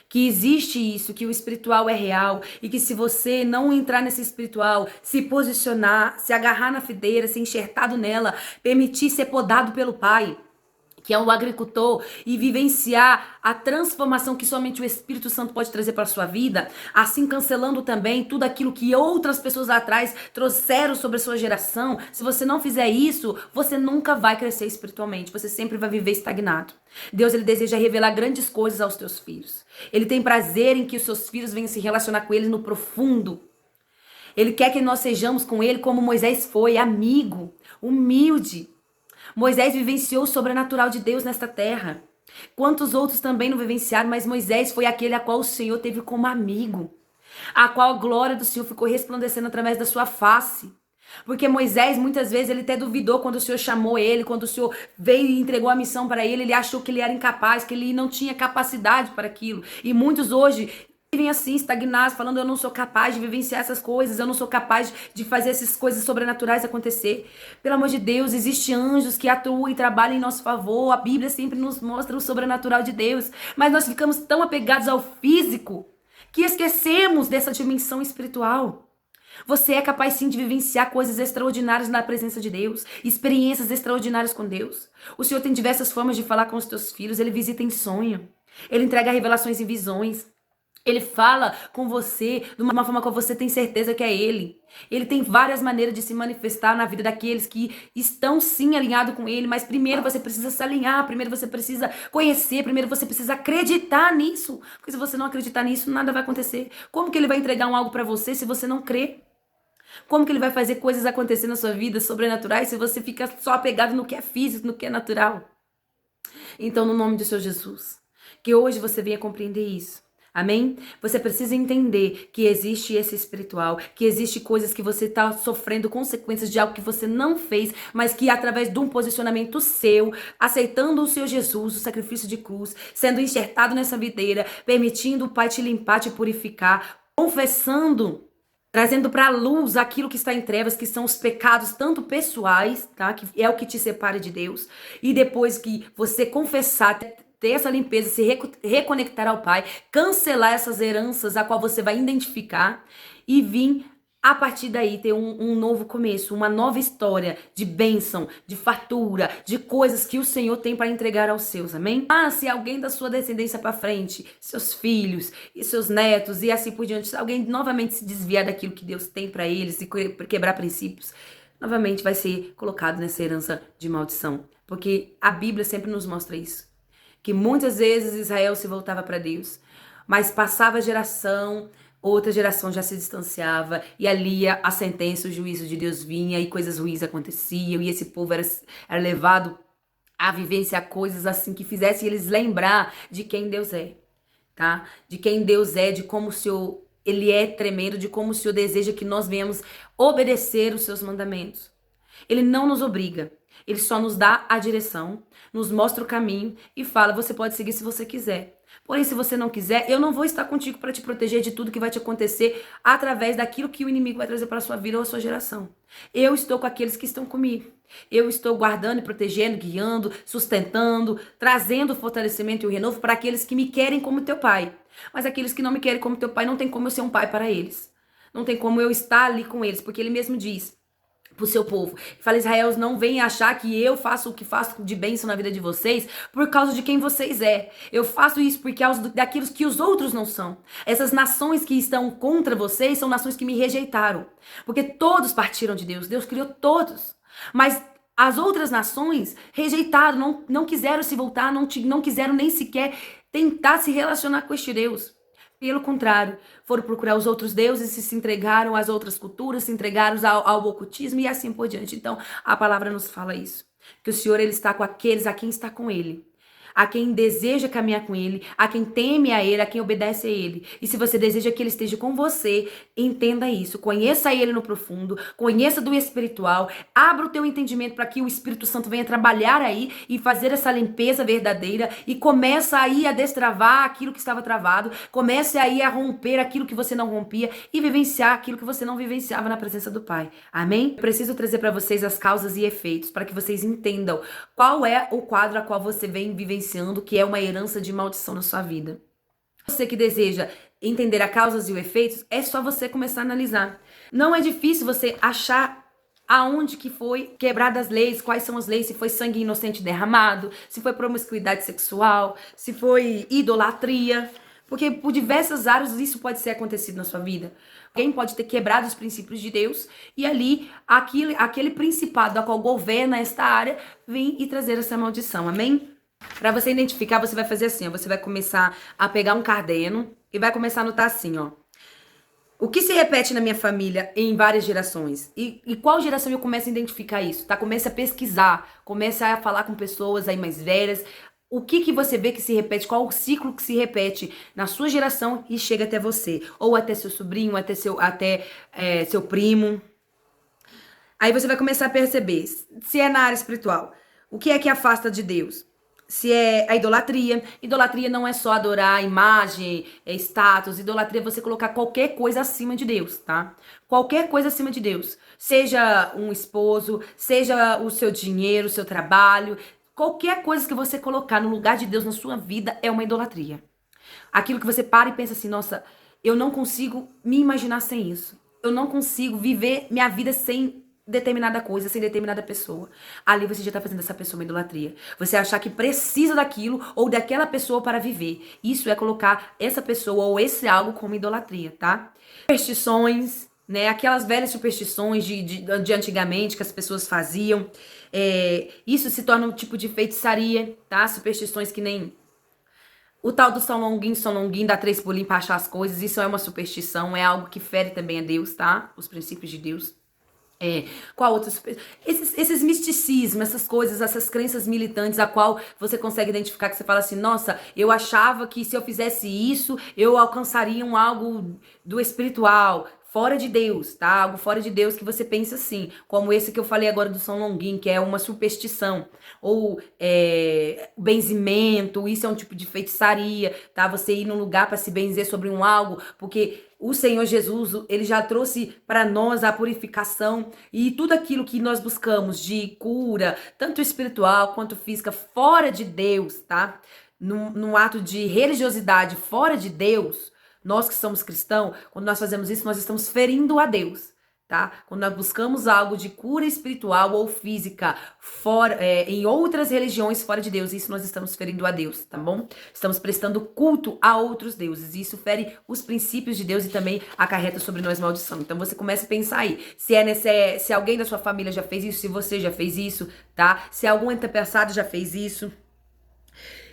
Que existe isso, que o espiritual é real e que se você não entrar nesse espiritual, se posicionar, se agarrar na videira, ser enxertado nela, permitir ser podado pelo Pai, que é o agricultor, e vivenciar a transformação que somente o Espírito Santo pode trazer para a sua vida, assim cancelando também tudo aquilo que outras pessoas lá atrás trouxeram sobre a sua geração. Se você não fizer isso, você nunca vai crescer espiritualmente, você sempre vai viver estagnado. Deus, ele deseja revelar grandes coisas aos teus filhos. Ele tem prazer em que os seus filhos venham se relacionar com ele no profundo. Ele quer que nós sejamos com ele como Moisés foi, amigo, humilde. Moisés vivenciou o sobrenatural de Deus nesta terra. Quantos outros também não vivenciaram, mas Moisés foi aquele a qual o Senhor teve como amigo, a qual a glória do Senhor ficou resplandecendo através da sua face. Porque Moisés, muitas vezes, ele até duvidou quando o Senhor chamou ele, quando o Senhor veio e entregou a missão para ele, ele achou que ele era incapaz, que ele não tinha capacidade para aquilo. E muitos hoje vivem assim, estagnados, falando: eu não sou capaz de vivenciar essas coisas, eu não sou capaz de fazer essas coisas sobrenaturais acontecer. Pelo amor de Deus, existem anjos que atuam e trabalham em nosso favor, a Bíblia sempre nos mostra o sobrenatural de Deus, mas nós ficamos tão apegados ao físico que esquecemos dessa dimensão espiritual. Você é capaz sim de vivenciar coisas extraordinárias na presença de Deus, experiências extraordinárias com Deus. O Senhor tem diversas formas de falar com os teus filhos, Ele visita em sonho, Ele entrega revelações e visões. Ele fala com você de uma forma que você tem certeza que é Ele. Ele tem várias maneiras de se manifestar na vida daqueles que estão sim alinhados com Ele, mas primeiro você precisa se alinhar, primeiro você precisa conhecer, primeiro você precisa acreditar nisso. Porque se você não acreditar nisso, nada vai acontecer. Como que Ele vai entregar algo para você se você não crê? Como que Ele vai fazer coisas acontecer na sua vida sobrenaturais se você fica só apegado no que é físico, no que é natural? Então, no nome do Senhor Jesus, que hoje você venha compreender isso. Amém? Você precisa entender que existe esse espiritual, que existe coisas que você está sofrendo consequências de algo que você não fez, mas que através de um posicionamento seu, aceitando o seu Jesus, o sacrifício de cruz, sendo enxertado nessa videira, permitindo o Pai te limpar, te purificar, confessando, trazendo para a luz aquilo que está em trevas, que são os pecados tanto pessoais, tá? Que é o que te separa de Deus. E depois que você confessar, ter essa limpeza, se reconectar ao Pai, cancelar essas heranças a qual você vai identificar e vir a partir daí ter um novo começo, uma nova história de bênção, de fartura, de coisas que o Senhor tem para entregar aos seus, amém? Ah, se alguém da sua descendência para frente, seus filhos e seus netos e assim por diante, se alguém novamente se desviar daquilo que Deus tem para eles e quebrar princípios, novamente vai ser colocado nessa herança de maldição, porque a Bíblia sempre nos mostra isso. Que muitas vezes Israel se voltava para Deus, mas passava a geração, outra geração já se distanciava, e ali a sentença, o juízo de Deus vinha, e coisas ruins aconteciam, e esse povo era levado a vivenciar coisas assim que fizessem eles lembrar de quem Deus é, tá? De quem Deus é, de como o Senhor, Ele é tremendo, de como o Senhor deseja que nós venhamos obedecer os seus mandamentos. Ele não nos obriga. Ele só nos dá a direção, nos mostra o caminho e fala: você pode seguir se você quiser. Porém, se você não quiser, eu não vou estar contigo para te proteger de tudo que vai te acontecer através daquilo que o inimigo vai trazer para a sua vida ou a sua geração. Eu estou com aqueles que estão comigo. Eu estou guardando e protegendo, guiando, sustentando, trazendo o fortalecimento e o renovo para aqueles que me querem como teu pai. Mas aqueles que não me querem como teu pai, não tem como eu ser um pai para eles. Não tem como eu estar ali com eles, porque ele mesmo diz pro seu povo: fala, Israel, não venha achar que eu faço o que faço de bênção na vida de vocês por causa de quem vocês é. Eu faço isso por causa daquilo que os outros não são. Essas nações que estão contra vocês são nações que me rejeitaram, porque todos partiram de Deus. Deus criou todos, mas as outras nações rejeitaram, não quiseram se voltar, não quiseram nem sequer tentar se relacionar com este Deus. Pelo contrário, foram procurar os outros deuses e se entregaram às outras culturas, se entregaram ao ocultismo e assim por diante. Então, a palavra nos fala isso. Que o Senhor, Ele está com aqueles a quem está com Ele. A quem deseja caminhar com Ele, a quem teme a Ele, a quem obedece a Ele. E se você deseja que Ele esteja com você, entenda isso. Conheça Ele no profundo, conheça do espiritual, abra o teu entendimento para que o Espírito Santo venha trabalhar aí e fazer essa limpeza verdadeira e começa aí a destravar aquilo que estava travado, comece aí a romper aquilo que você não rompia e vivenciar aquilo que você não vivenciava na presença do Pai. Amém? Eu preciso trazer para vocês as causas e efeitos para que vocês entendam qual é o quadro a qual você vem vivenciando, que é uma herança de maldição na sua vida. Você que deseja entender as causas e os efeitos, é só você começar a analisar. Não é difícil você achar aonde que foi quebradas as leis, quais são as leis, se foi sangue inocente derramado, se foi promiscuidade sexual, se foi idolatria, porque por diversas áreas isso pode ser acontecido na sua vida. Alguém pode ter quebrado os princípios de Deus e ali aquele principado a qual governa esta área vem e trazer essa maldição, amém? Para você identificar, você vai fazer assim, ó, você vai começar a pegar um caderno e vai começar a anotar assim, ó. O que se repete na minha família em várias gerações? E qual geração eu começo a identificar isso, tá? Começa a pesquisar, começa a falar com pessoas aí mais velhas. O que que você vê que se repete? Qual o ciclo que se repete na sua geração e chega até você? Ou até seu sobrinho, até seu primo. Aí você vai começar a perceber se é na área espiritual. O que é que afasta de Deus? Se é a idolatria. Idolatria não é só adorar a imagem, status. Idolatria é você colocar qualquer coisa acima de Deus, tá? Qualquer coisa acima de Deus. Seja um esposo, seja o seu dinheiro, o seu trabalho. Qualquer coisa que você colocar no lugar de Deus na sua vida é uma idolatria. Aquilo que você para e pensa assim, nossa, eu não consigo me imaginar sem isso. Eu não consigo viver minha vida sem determinada coisa, sem determinada pessoa. Ali você já tá fazendo essa pessoa uma idolatria. Você achar que precisa daquilo ou daquela pessoa para viver. Isso é colocar essa pessoa ou esse algo como idolatria, tá? Superstições, né? Aquelas velhas superstições de antigamente que as pessoas faziam. Isso se torna um tipo de feitiçaria, tá? Superstições que nem o tal do São Longuinho, dá 3 pulinhos pra achar as coisas. Isso é uma superstição, é algo que fere também a Deus, tá? Os princípios de Deus. Qual outra esses misticismos, essas coisas, essas crenças militantes a qual você consegue identificar, que você fala assim, nossa, eu achava que se eu fizesse isso, eu alcançaria algo do espiritual, fora de Deus, tá? Algo fora de Deus que você pensa assim, como esse que eu falei agora do São Longuinho, que é uma superstição, ou benzimento, isso é um tipo de feitiçaria, tá? Você ir num lugar para se benzer sobre um algo, porque o Senhor Jesus, ele já trouxe para nós a purificação e tudo aquilo que nós buscamos de cura, tanto espiritual quanto física, fora de Deus, tá? Num ato de religiosidade fora de Deus, nós que somos cristãos, quando nós fazemos isso, nós estamos ferindo a Deus, tá? Quando nós buscamos algo de cura espiritual ou física fora, em outras religiões fora de Deus, isso nós estamos ferindo a Deus, tá bom? Estamos prestando culto a outros deuses, e isso fere os princípios de Deus e também acarreta sobre nós maldição. Então você começa a pensar aí, se alguém da sua família já fez isso, se você já fez isso, tá? Se algum antepassado já fez isso,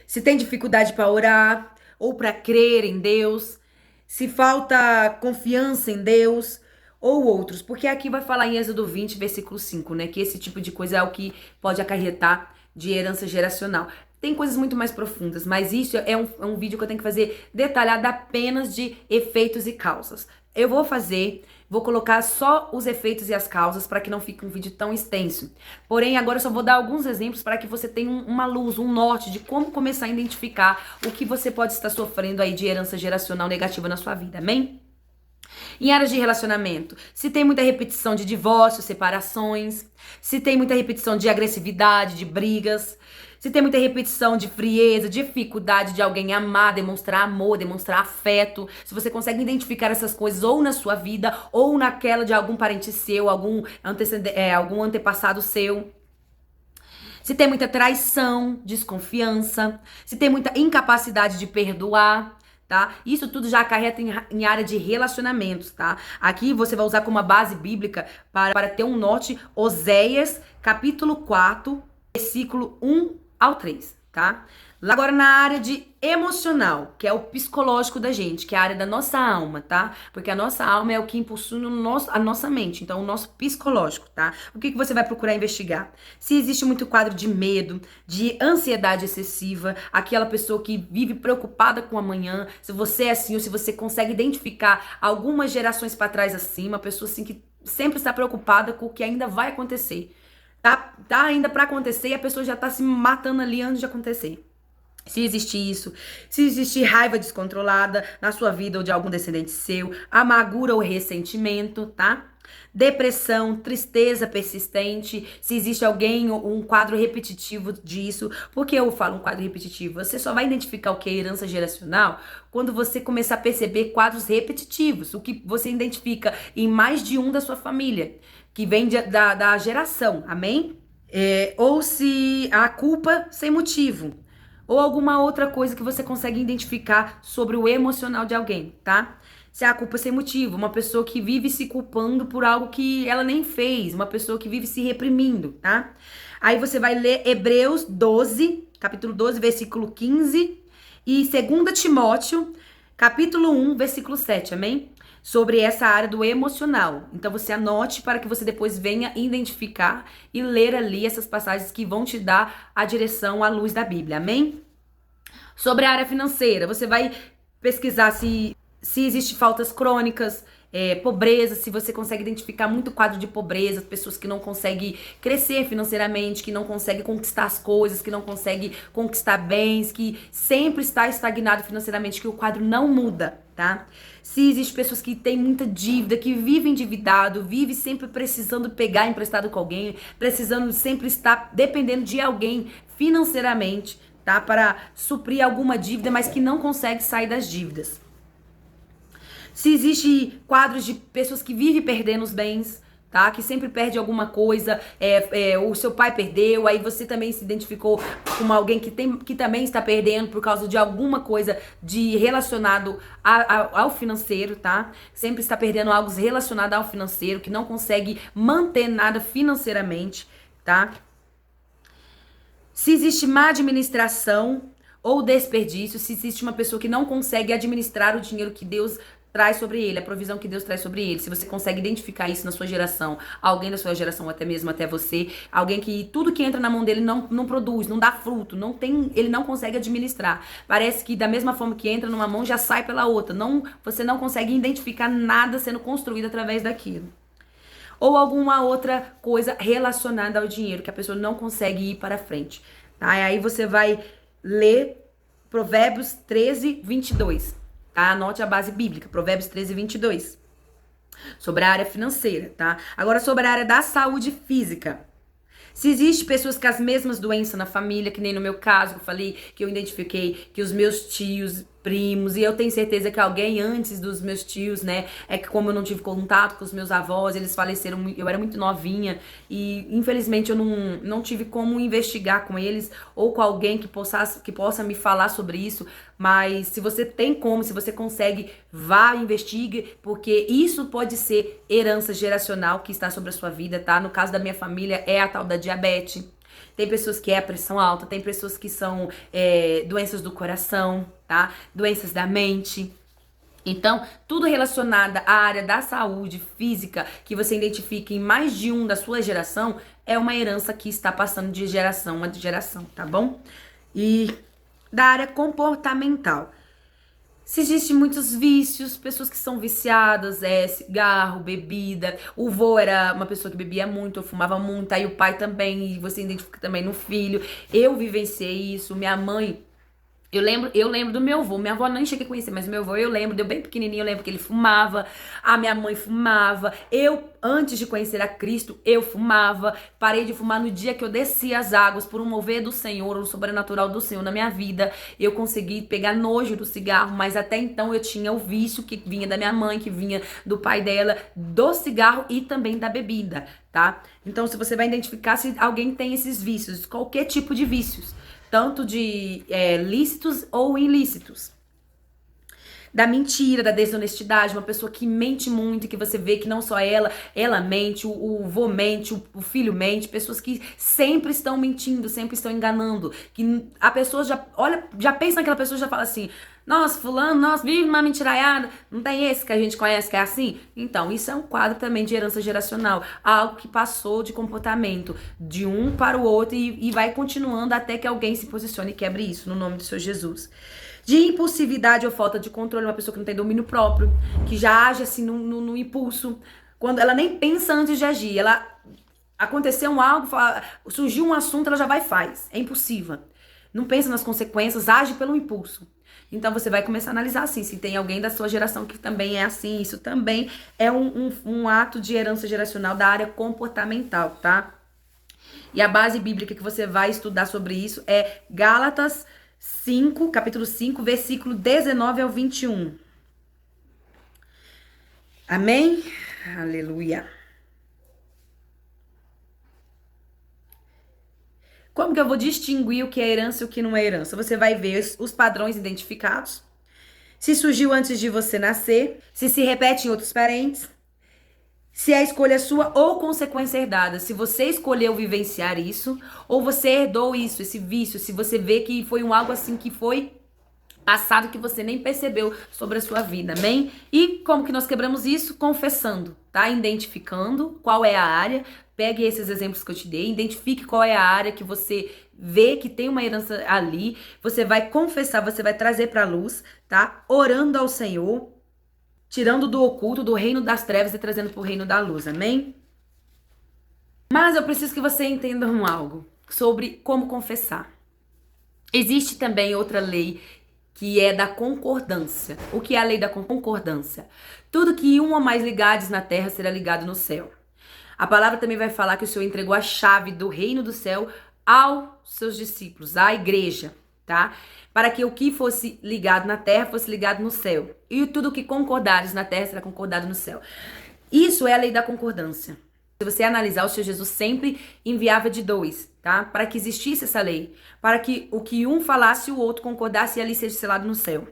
se tem dificuldade para orar ou para crer em Deus, se falta confiança em Deus ou outros, porque aqui vai falar em Êxodo 20, versículo 5, né, que esse tipo de coisa é o que pode acarretar de herança geracional. Tem coisas muito mais profundas, mas isso é um vídeo que eu tenho que fazer detalhado apenas de efeitos e causas. Eu vou colocar só os efeitos e as causas para que não fique um vídeo tão extenso. Porém, agora eu só vou dar alguns exemplos para que você tenha uma luz, um norte de como começar a identificar o que você pode estar sofrendo aí de herança geracional negativa na sua vida, amém? Em áreas de relacionamento, se tem muita repetição de divórcios, separações, se tem muita repetição de agressividade, de brigas, se tem muita repetição de frieza, dificuldade de alguém amar, demonstrar amor, demonstrar afeto, se você consegue identificar essas coisas ou na sua vida ou naquela de algum parente seu, algum antepassado seu. Se tem muita traição, desconfiança, se tem muita incapacidade de perdoar, tá? Isso tudo já acarreta em área de relacionamentos, tá? Aqui você vai usar como uma base bíblica para ter um norte, Oséias, capítulo 4, versículo 1 ao 3, tá? Agora na área de emocional, que é o psicológico da gente, que é a área da nossa alma, tá? Porque a nossa alma é o que impulsiona a nossa mente, então o nosso psicológico, tá? O que você vai procurar investigar? Se existe muito quadro de medo, de ansiedade excessiva, aquela pessoa que vive preocupada com o amanhã, se você é assim ou se você consegue identificar algumas gerações para trás assim, uma pessoa assim que sempre está preocupada com o que ainda vai acontecer. Tá ainda para acontecer e a pessoa já tá se matando ali antes de acontecer. Se existe isso, se existe raiva descontrolada na sua vida ou de algum descendente seu, amargura ou ressentimento, tá? Depressão, tristeza persistente, se existe alguém ou um quadro repetitivo disso. Por que eu falo um quadro repetitivo? Você só vai identificar o que é herança geracional quando você começar a perceber quadros repetitivos, o que você identifica em mais de um da sua família, que vem da geração, amém? Ou se a culpa sem motivo, ou alguma outra coisa que você consegue identificar sobre o emocional de alguém, tá? Se é a culpa sem motivo, uma pessoa que vive se culpando por algo que ela nem fez, uma pessoa que vive se reprimindo, tá? Aí você vai ler Hebreus 12, capítulo 12, versículo 15 e 2 Timóteo, capítulo 1, versículo 7, amém? sobre essa área do emocional. Então você anote para que você depois venha identificar e ler ali essas passagens que vão te dar a direção à luz da Bíblia. Amém? Sobre a área financeira, você vai pesquisar se existe faltas crônicas, pobreza, se você consegue identificar muito quadro de pobreza, pessoas que não conseguem crescer financeiramente, que não conseguem conquistar as coisas, que não conseguem conquistar bens, que sempre está estagnado financeiramente, que o quadro não muda, tá? Se existe pessoas que têm muita dívida, que vivem endividado, vive sempre precisando pegar emprestado com alguém, precisando sempre estar dependendo de alguém financeiramente, tá? Para suprir alguma dívida, mas que não consegue sair das dívidas. Se existe quadros de pessoas que vivem perdendo os bens, tá? Que sempre perde alguma coisa, o seu pai perdeu, aí você também se identificou com alguém que também está perdendo por causa de alguma coisa relacionado ao financeiro, tá? Sempre está perdendo algo relacionado ao financeiro, que não consegue manter nada financeiramente, tá? Se existe má administração ou desperdício, se existe uma pessoa que não consegue administrar o dinheiro que Deus traz sobre ele, a provisão que Deus traz sobre ele, se você consegue identificar isso na sua geração, alguém da sua geração, até mesmo até você, alguém que tudo que entra na mão dele não produz, não dá fruto, ele não consegue administrar. Parece que da mesma forma que entra numa mão, já sai pela outra. Você não consegue identificar nada sendo construído através daquilo. Ou alguma outra coisa relacionada ao dinheiro, que a pessoa não consegue ir para frente. Tá? E aí você vai ler Provérbios 13, 22. Tá? Anote a base bíblica, Provérbios 13, 22. Sobre a área financeira, tá? Agora sobre a área da saúde física. Se existe pessoas com as mesmas doenças na família, que nem no meu caso, que eu falei, que eu identifiquei que os meus tios, primos, e eu tenho certeza que alguém antes dos meus tios, né, é que como eu não tive contato com os meus avós, eles faleceram, eu era muito novinha, e infelizmente eu não tive como investigar com eles, ou com alguém que possa me falar sobre isso, mas se você tem como, se você consegue, vá, investigue, porque isso pode ser herança geracional que está sobre a sua vida, tá? No caso da minha família, é a tal da diabetes. Tem pessoas que é a pressão alta, tem pessoas que são doenças do coração, tá? Doenças da mente. Então, tudo relacionado à área da saúde física, que você identifique em mais de um da sua geração, é uma herança que está passando de geração a geração, tá bom? E da área comportamental. Se existem muitos vícios, pessoas que são viciadas, cigarro, bebida. O vô era uma pessoa que bebia muito, eu fumava muito, aí o pai também, e você identifica também no filho. Eu vivenciei isso, minha mãe. Eu lembro do meu avô. Minha avó nem cheguei a conhecer, mas meu avô eu lembro, deu bem pequenininho, eu lembro que ele fumava. A minha mãe fumava. Eu, antes de conhecer a Cristo, eu fumava. Parei de fumar no dia que eu desci as águas por um mover do Senhor, o sobrenatural do Senhor na minha vida. Eu consegui pegar nojo do cigarro, mas até então eu tinha o vício que vinha da minha mãe, que vinha do pai dela, do cigarro e também da bebida, tá? Então, se você vai identificar se alguém tem esses vícios, qualquer tipo de vícios, tanto de lícitos ou ilícitos. Da mentira, da desonestidade, uma pessoa que mente muito, que você vê que não só ela mente, o vô mente, o filho mente, pessoas que sempre estão mentindo, sempre estão enganando, que a pessoa já pensa naquela pessoa, já fala assim: nossa, fulano, nossa, vive uma mentiraiada, não tem esse que a gente conhece que é assim? Então, isso é um quadro também de herança geracional, algo que passou de comportamento de um para o outro e vai continuando até que alguém se posicione e quebre isso, no nome do Senhor Jesus. De impulsividade ou falta de controle, uma pessoa que não tem domínio próprio, que já age assim no impulso, quando ela nem pensa antes de agir, aconteceu algo, surgiu um assunto, ela já vai e faz, é impulsiva. Não pensa nas consequências, age pelo impulso. Então você vai começar a analisar assim, se tem alguém da sua geração que também é assim, isso também é um ato de herança geracional da área comportamental, tá? E a base bíblica que você vai estudar sobre isso é Gálatas 5, capítulo 5, versículo 19 ao 21. Amém? Aleluia. Como que eu vou distinguir o que é herança e o que não é herança? Você vai ver os padrões identificados, se surgiu antes de você nascer, se repete em outros parentes, se é escolha sua ou consequência herdada. Se você escolheu vivenciar isso, ou você herdou isso, esse vício, se você vê que foi algo assim que foi passado que você nem percebeu sobre a sua vida, amém? E como que nós quebramos isso? Confessando, tá? Identificando qual é a área. Pegue esses exemplos que eu te dei, identifique qual é a área que você vê que tem uma herança ali. Você vai confessar, você vai trazer para a luz, tá? Orando ao Senhor, tirando do oculto, do reino das trevas e trazendo para o reino da luz, amém? Mas eu preciso que você entenda algo sobre como confessar. Existe também outra lei que é da concordância. O que é a lei da concordância? Tudo que um ou mais ligados na terra será ligado no céu. A palavra também vai falar que o Senhor entregou a chave do reino do céu aos seus discípulos, à igreja, tá? Para que o que fosse ligado na terra fosse ligado no céu. E tudo que concordares na terra será concordado no céu. Isso é a lei da concordância. Se você analisar, o Senhor Jesus sempre enviava de dois, tá? Para que existisse essa lei. Para que o que um falasse, o outro concordasse e ali seja selado no céu.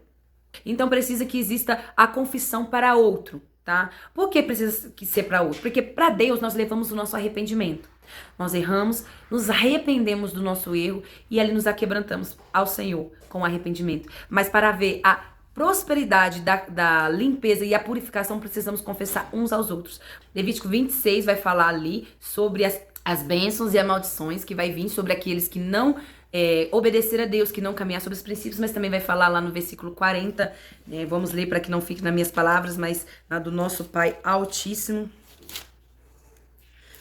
Então precisa que exista a confissão para outro, tá? Por que precisa que ser para outro? Porque para Deus nós levamos o nosso arrependimento. Nós erramos, nos arrependemos do nosso erro e ali nos aquebrantamos ao Senhor com arrependimento. Mas para ver a prosperidade da limpeza e a purificação, precisamos confessar uns aos outros. Levítico 26 vai falar ali sobre as bênçãos e as maldições que vai vir sobre aqueles que não obedecer a Deus, que não caminhar sobre os princípios, mas também vai falar lá no versículo 40, vamos ler para que não fique nas minhas palavras, mas na do nosso Pai Altíssimo.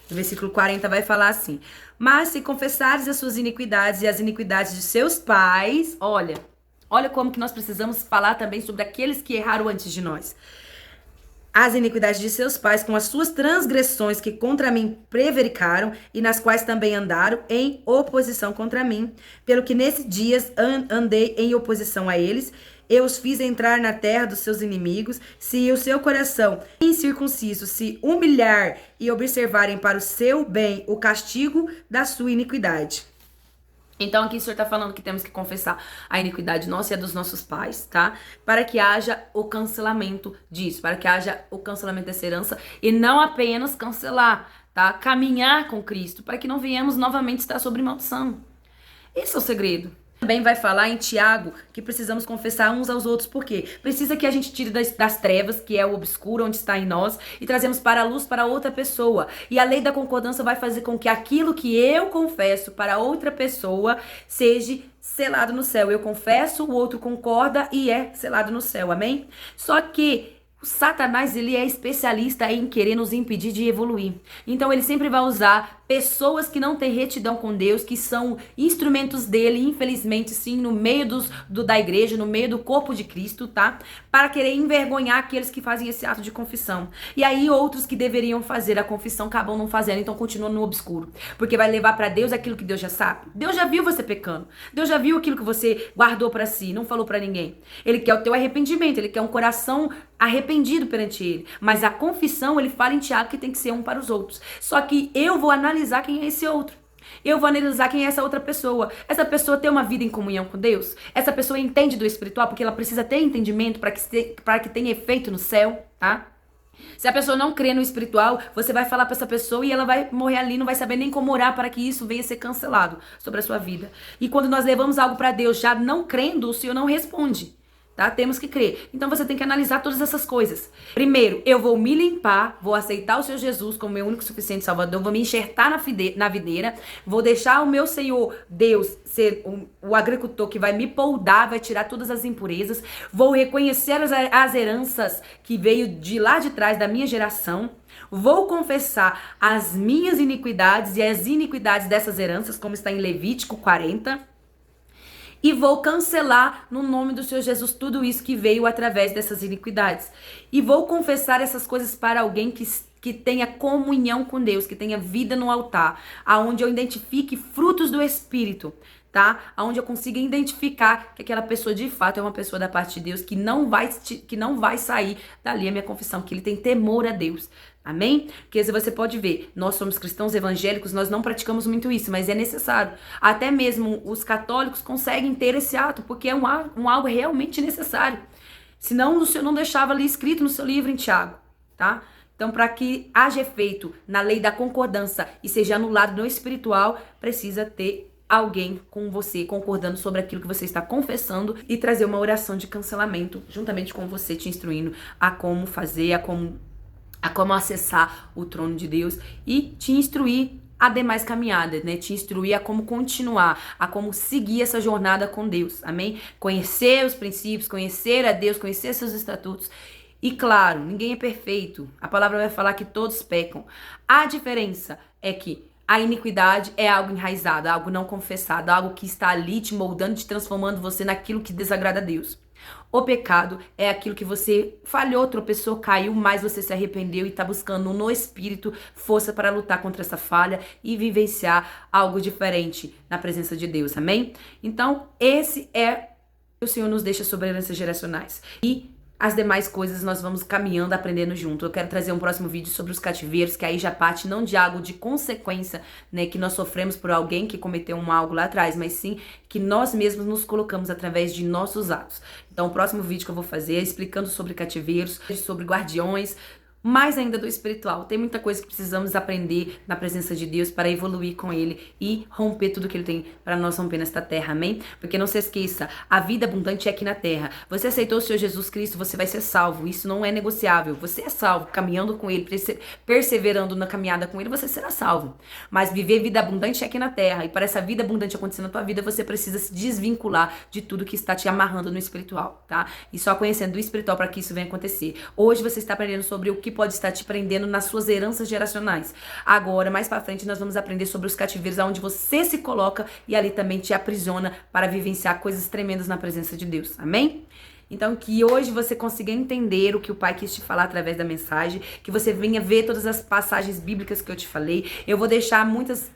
No versículo 40 vai falar assim: mas se confessares as suas iniquidades e as iniquidades de seus pais, olha como que nós precisamos falar também sobre aqueles que erraram antes de nós. As iniquidades de seus pais com as suas transgressões que contra mim prevaricaram e nas quais também andaram em oposição contra mim, pelo que nesses dias andei em oposição a eles, eu os fiz entrar na terra dos seus inimigos. Se o seu coração incircunciso se humilhar e observarem para o seu bem o castigo da sua iniquidade. Então aqui o Senhor está falando que temos que confessar a iniquidade nossa e a dos nossos pais, tá? Para que haja o cancelamento disso, para que haja o cancelamento dessa herança e não apenas cancelar, tá? Caminhar com Cristo, para que não venhamos novamente estar sobre maldição. Esse é o segredo. Também vai falar em Tiago que precisamos confessar uns aos outros, porque precisa que a gente tire das trevas, que é o obscuro onde está em nós, e trazemos para a luz para outra pessoa. E a lei da concordância vai fazer com que aquilo que eu confesso para outra pessoa seja selado no céu. Eu confesso, o outro concorda e é selado no céu, amém? Só que o Satanás, ele é especialista em querer nos impedir de evoluir. Então ele sempre vai usar pessoas que não têm retidão com Deus, que são instrumentos dele, infelizmente sim, no meio da igreja, no meio do corpo de Cristo, tá? Para querer envergonhar aqueles que fazem esse ato de confissão. E aí outros que deveriam fazer a confissão acabam não fazendo, então continuam no obscuro. Porque vai levar para Deus aquilo que Deus já sabe. Deus já viu você pecando. Deus já viu aquilo que você guardou para si, não falou para ninguém. Ele quer o teu arrependimento, ele quer um coração arrependido perante ele. Mas a confissão, ele fala em Tiago que tem que ser um para os outros. Só que eu vou analisar quem é esse outro. Eu vou analisar quem é essa outra pessoa. Essa pessoa tem uma vida em comunhão com Deus? Essa pessoa entende do espiritual? Porque ela precisa ter entendimento para que tenha efeito no céu, tá? Se a pessoa não crê no espiritual, você vai falar para essa pessoa e ela vai morrer ali, não vai saber nem como orar para que isso venha a ser cancelado sobre a sua vida. E quando nós levamos algo para Deus já não crendo, o Senhor não responde. Tá? Temos que crer. Então você tem que analisar todas essas coisas. Primeiro, eu vou me limpar, vou aceitar o Senhor Jesus como meu único e suficiente Salvador, vou me enxertar na videira, vou deixar o meu Senhor Deus ser o agricultor que vai me poldar, vai tirar todas as impurezas, vou reconhecer as heranças que veio de lá de trás da minha geração, vou confessar as minhas iniquidades e as iniquidades dessas heranças, como está em Levítico 40. E vou cancelar no nome do Senhor Jesus tudo isso que veio através dessas iniquidades. E vou confessar essas coisas para alguém que tenha comunhão com Deus, que tenha vida no altar, aonde eu identifique frutos do Espírito, tá? Aonde eu consiga identificar que aquela pessoa de fato é uma pessoa da parte de Deus, que não vai sair dali a minha confissão, que ele tem temor a Deus. Amém? Porque você pode ver, nós somos cristãos evangélicos, nós não praticamos muito isso, mas é necessário. Até mesmo os católicos conseguem ter esse ato, porque é algo realmente necessário. Senão o Senhor não deixava ali escrito no seu livro em Tiago, tá? Então, para que haja efeito na lei da concordância e seja anulado no espiritual, precisa ter alguém com você, concordando sobre aquilo que você está confessando, e trazer uma oração de cancelamento juntamente com você, te instruindo a como fazer, a como acessar o trono de Deus e te instruir a demais caminhada, né? Te instruir a como continuar, a como seguir essa jornada com Deus, amém? Conhecer os princípios, conhecer a Deus, conhecer seus estatutos. E claro, ninguém é perfeito. A palavra vai falar que todos pecam. A diferença é que a iniquidade é algo enraizado, algo não confessado, algo que está ali te moldando, te transformando você naquilo que desagrada a Deus. O pecado é aquilo que você falhou, tropeçou, caiu, mas você se arrependeu e está buscando no Espírito força para lutar contra essa falha e vivenciar algo diferente na presença de Deus, amém? Então, esse é o que o Senhor nos deixa sobre heranças geracionais. E as demais coisas nós vamos caminhando, aprendendo junto. Eu quero trazer um próximo vídeo sobre os cativeiros, que aí já parte não de algo de consequência, né, que nós sofremos por alguém que cometeu algo lá atrás, mas sim que nós mesmos nos colocamos através de nossos atos. Então o próximo vídeo que eu vou fazer é explicando sobre cativeiros, sobre guardiões, mais ainda do espiritual. Tem muita coisa que precisamos aprender na presença de Deus para evoluir com Ele e romper tudo que Ele tem para nós romper nesta terra, amém? Porque não se esqueça, a vida abundante é aqui na terra. Você aceitou o Senhor Jesus Cristo, você vai ser salvo. Isso não é negociável. Você é salvo, caminhando com Ele, perseverando na caminhada com Ele, você será salvo. Mas viver vida abundante é aqui na terra. E para essa vida abundante acontecer na tua vida, você precisa se desvincular de tudo que está te amarrando no espiritual, tá? E só conhecendo o espiritual para que isso venha acontecer. Hoje você está aprendendo sobre o que pode estar te prendendo nas suas heranças geracionais. Agora, mais pra frente, nós vamos aprender sobre os cativeiros, onde você se coloca e ali também te aprisiona para vivenciar coisas tremendas na presença de Deus. Amém? Então, que hoje você consiga entender o que o Pai quis te falar através da mensagem, que você venha ver todas as passagens bíblicas que eu te falei. Eu vou deixar muitas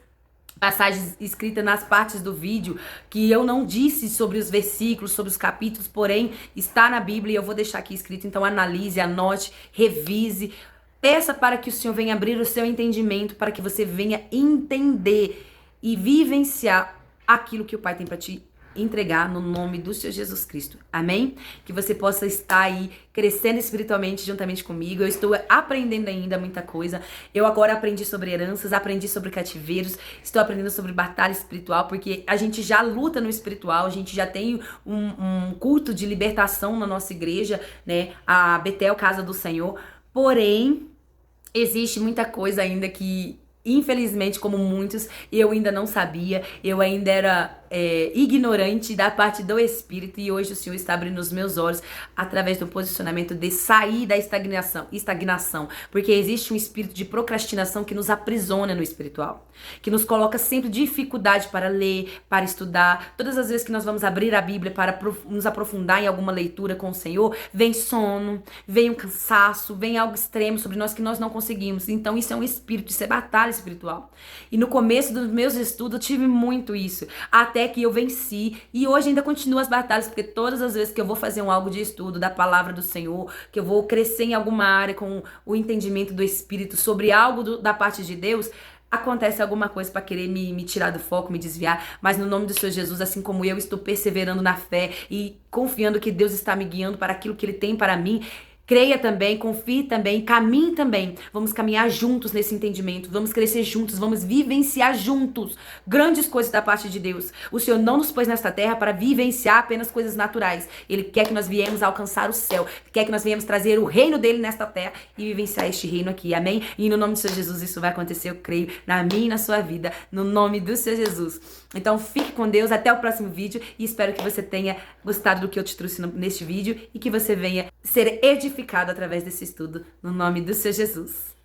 passagens escritas nas partes do vídeo que eu não disse sobre os versículos, sobre os capítulos, porém está na Bíblia e eu vou deixar aqui escrito. Então analise, anote, revise, peça para que o Senhor venha abrir o seu entendimento, para que você venha entender e vivenciar aquilo que o Pai tem para te entregar no nome do Senhor Jesus Cristo. Amém? Que você possa estar aí crescendo espiritualmente juntamente comigo. Eu estou aprendendo ainda muita coisa. Eu agora aprendi sobre heranças, aprendi sobre cativeiros, estou aprendendo sobre batalha espiritual, porque a gente já luta no espiritual, a gente já tem um culto de libertação na nossa igreja, né? A Betel, Casa do Senhor. Porém, existe muita coisa ainda que, infelizmente, como muitos, eu ainda não sabia, eu ainda era ignorante da parte do Espírito, e hoje o Senhor está abrindo os meus olhos através do posicionamento de sair da estagnação, porque existe um espírito de procrastinação que nos aprisiona no espiritual, que nos coloca sempre dificuldade para ler, para estudar. Todas as vezes que nós vamos abrir a Bíblia para nos aprofundar em alguma leitura com o Senhor, vem sono, vem um cansaço, vem algo extremo sobre nós que nós não conseguimos. Então isso é um espírito, isso é batalha espiritual. E no começo dos meus estudos eu tive muito isso, até que eu venci, e hoje ainda continuo as batalhas, porque todas as vezes que eu vou fazer algo de estudo da palavra do Senhor, que eu vou crescer em alguma área com o entendimento do Espírito sobre algo da parte de Deus, acontece alguma coisa para querer me tirar do foco, me desviar, mas no nome do Senhor Jesus, assim como eu estou perseverando na fé e confiando que Deus está me guiando para aquilo que Ele tem para mim, creia também, confie também, caminhe também. Vamos caminhar juntos nesse entendimento, vamos crescer juntos, vamos vivenciar juntos grandes coisas da parte de Deus. O Senhor não nos pôs nesta terra para vivenciar apenas coisas naturais. Ele quer que nós viemos alcançar o céu, quer que nós viemos trazer o reino dele nesta terra e vivenciar este reino aqui, amém? E no nome do Senhor Jesus isso vai acontecer, eu creio, na minha e na sua vida, no nome do Senhor Jesus. Então fique com Deus, até o próximo vídeo, e espero que você tenha gostado do que eu te trouxe neste vídeo e que você venha ser edificado através desse estudo, no nome do Senhor Jesus.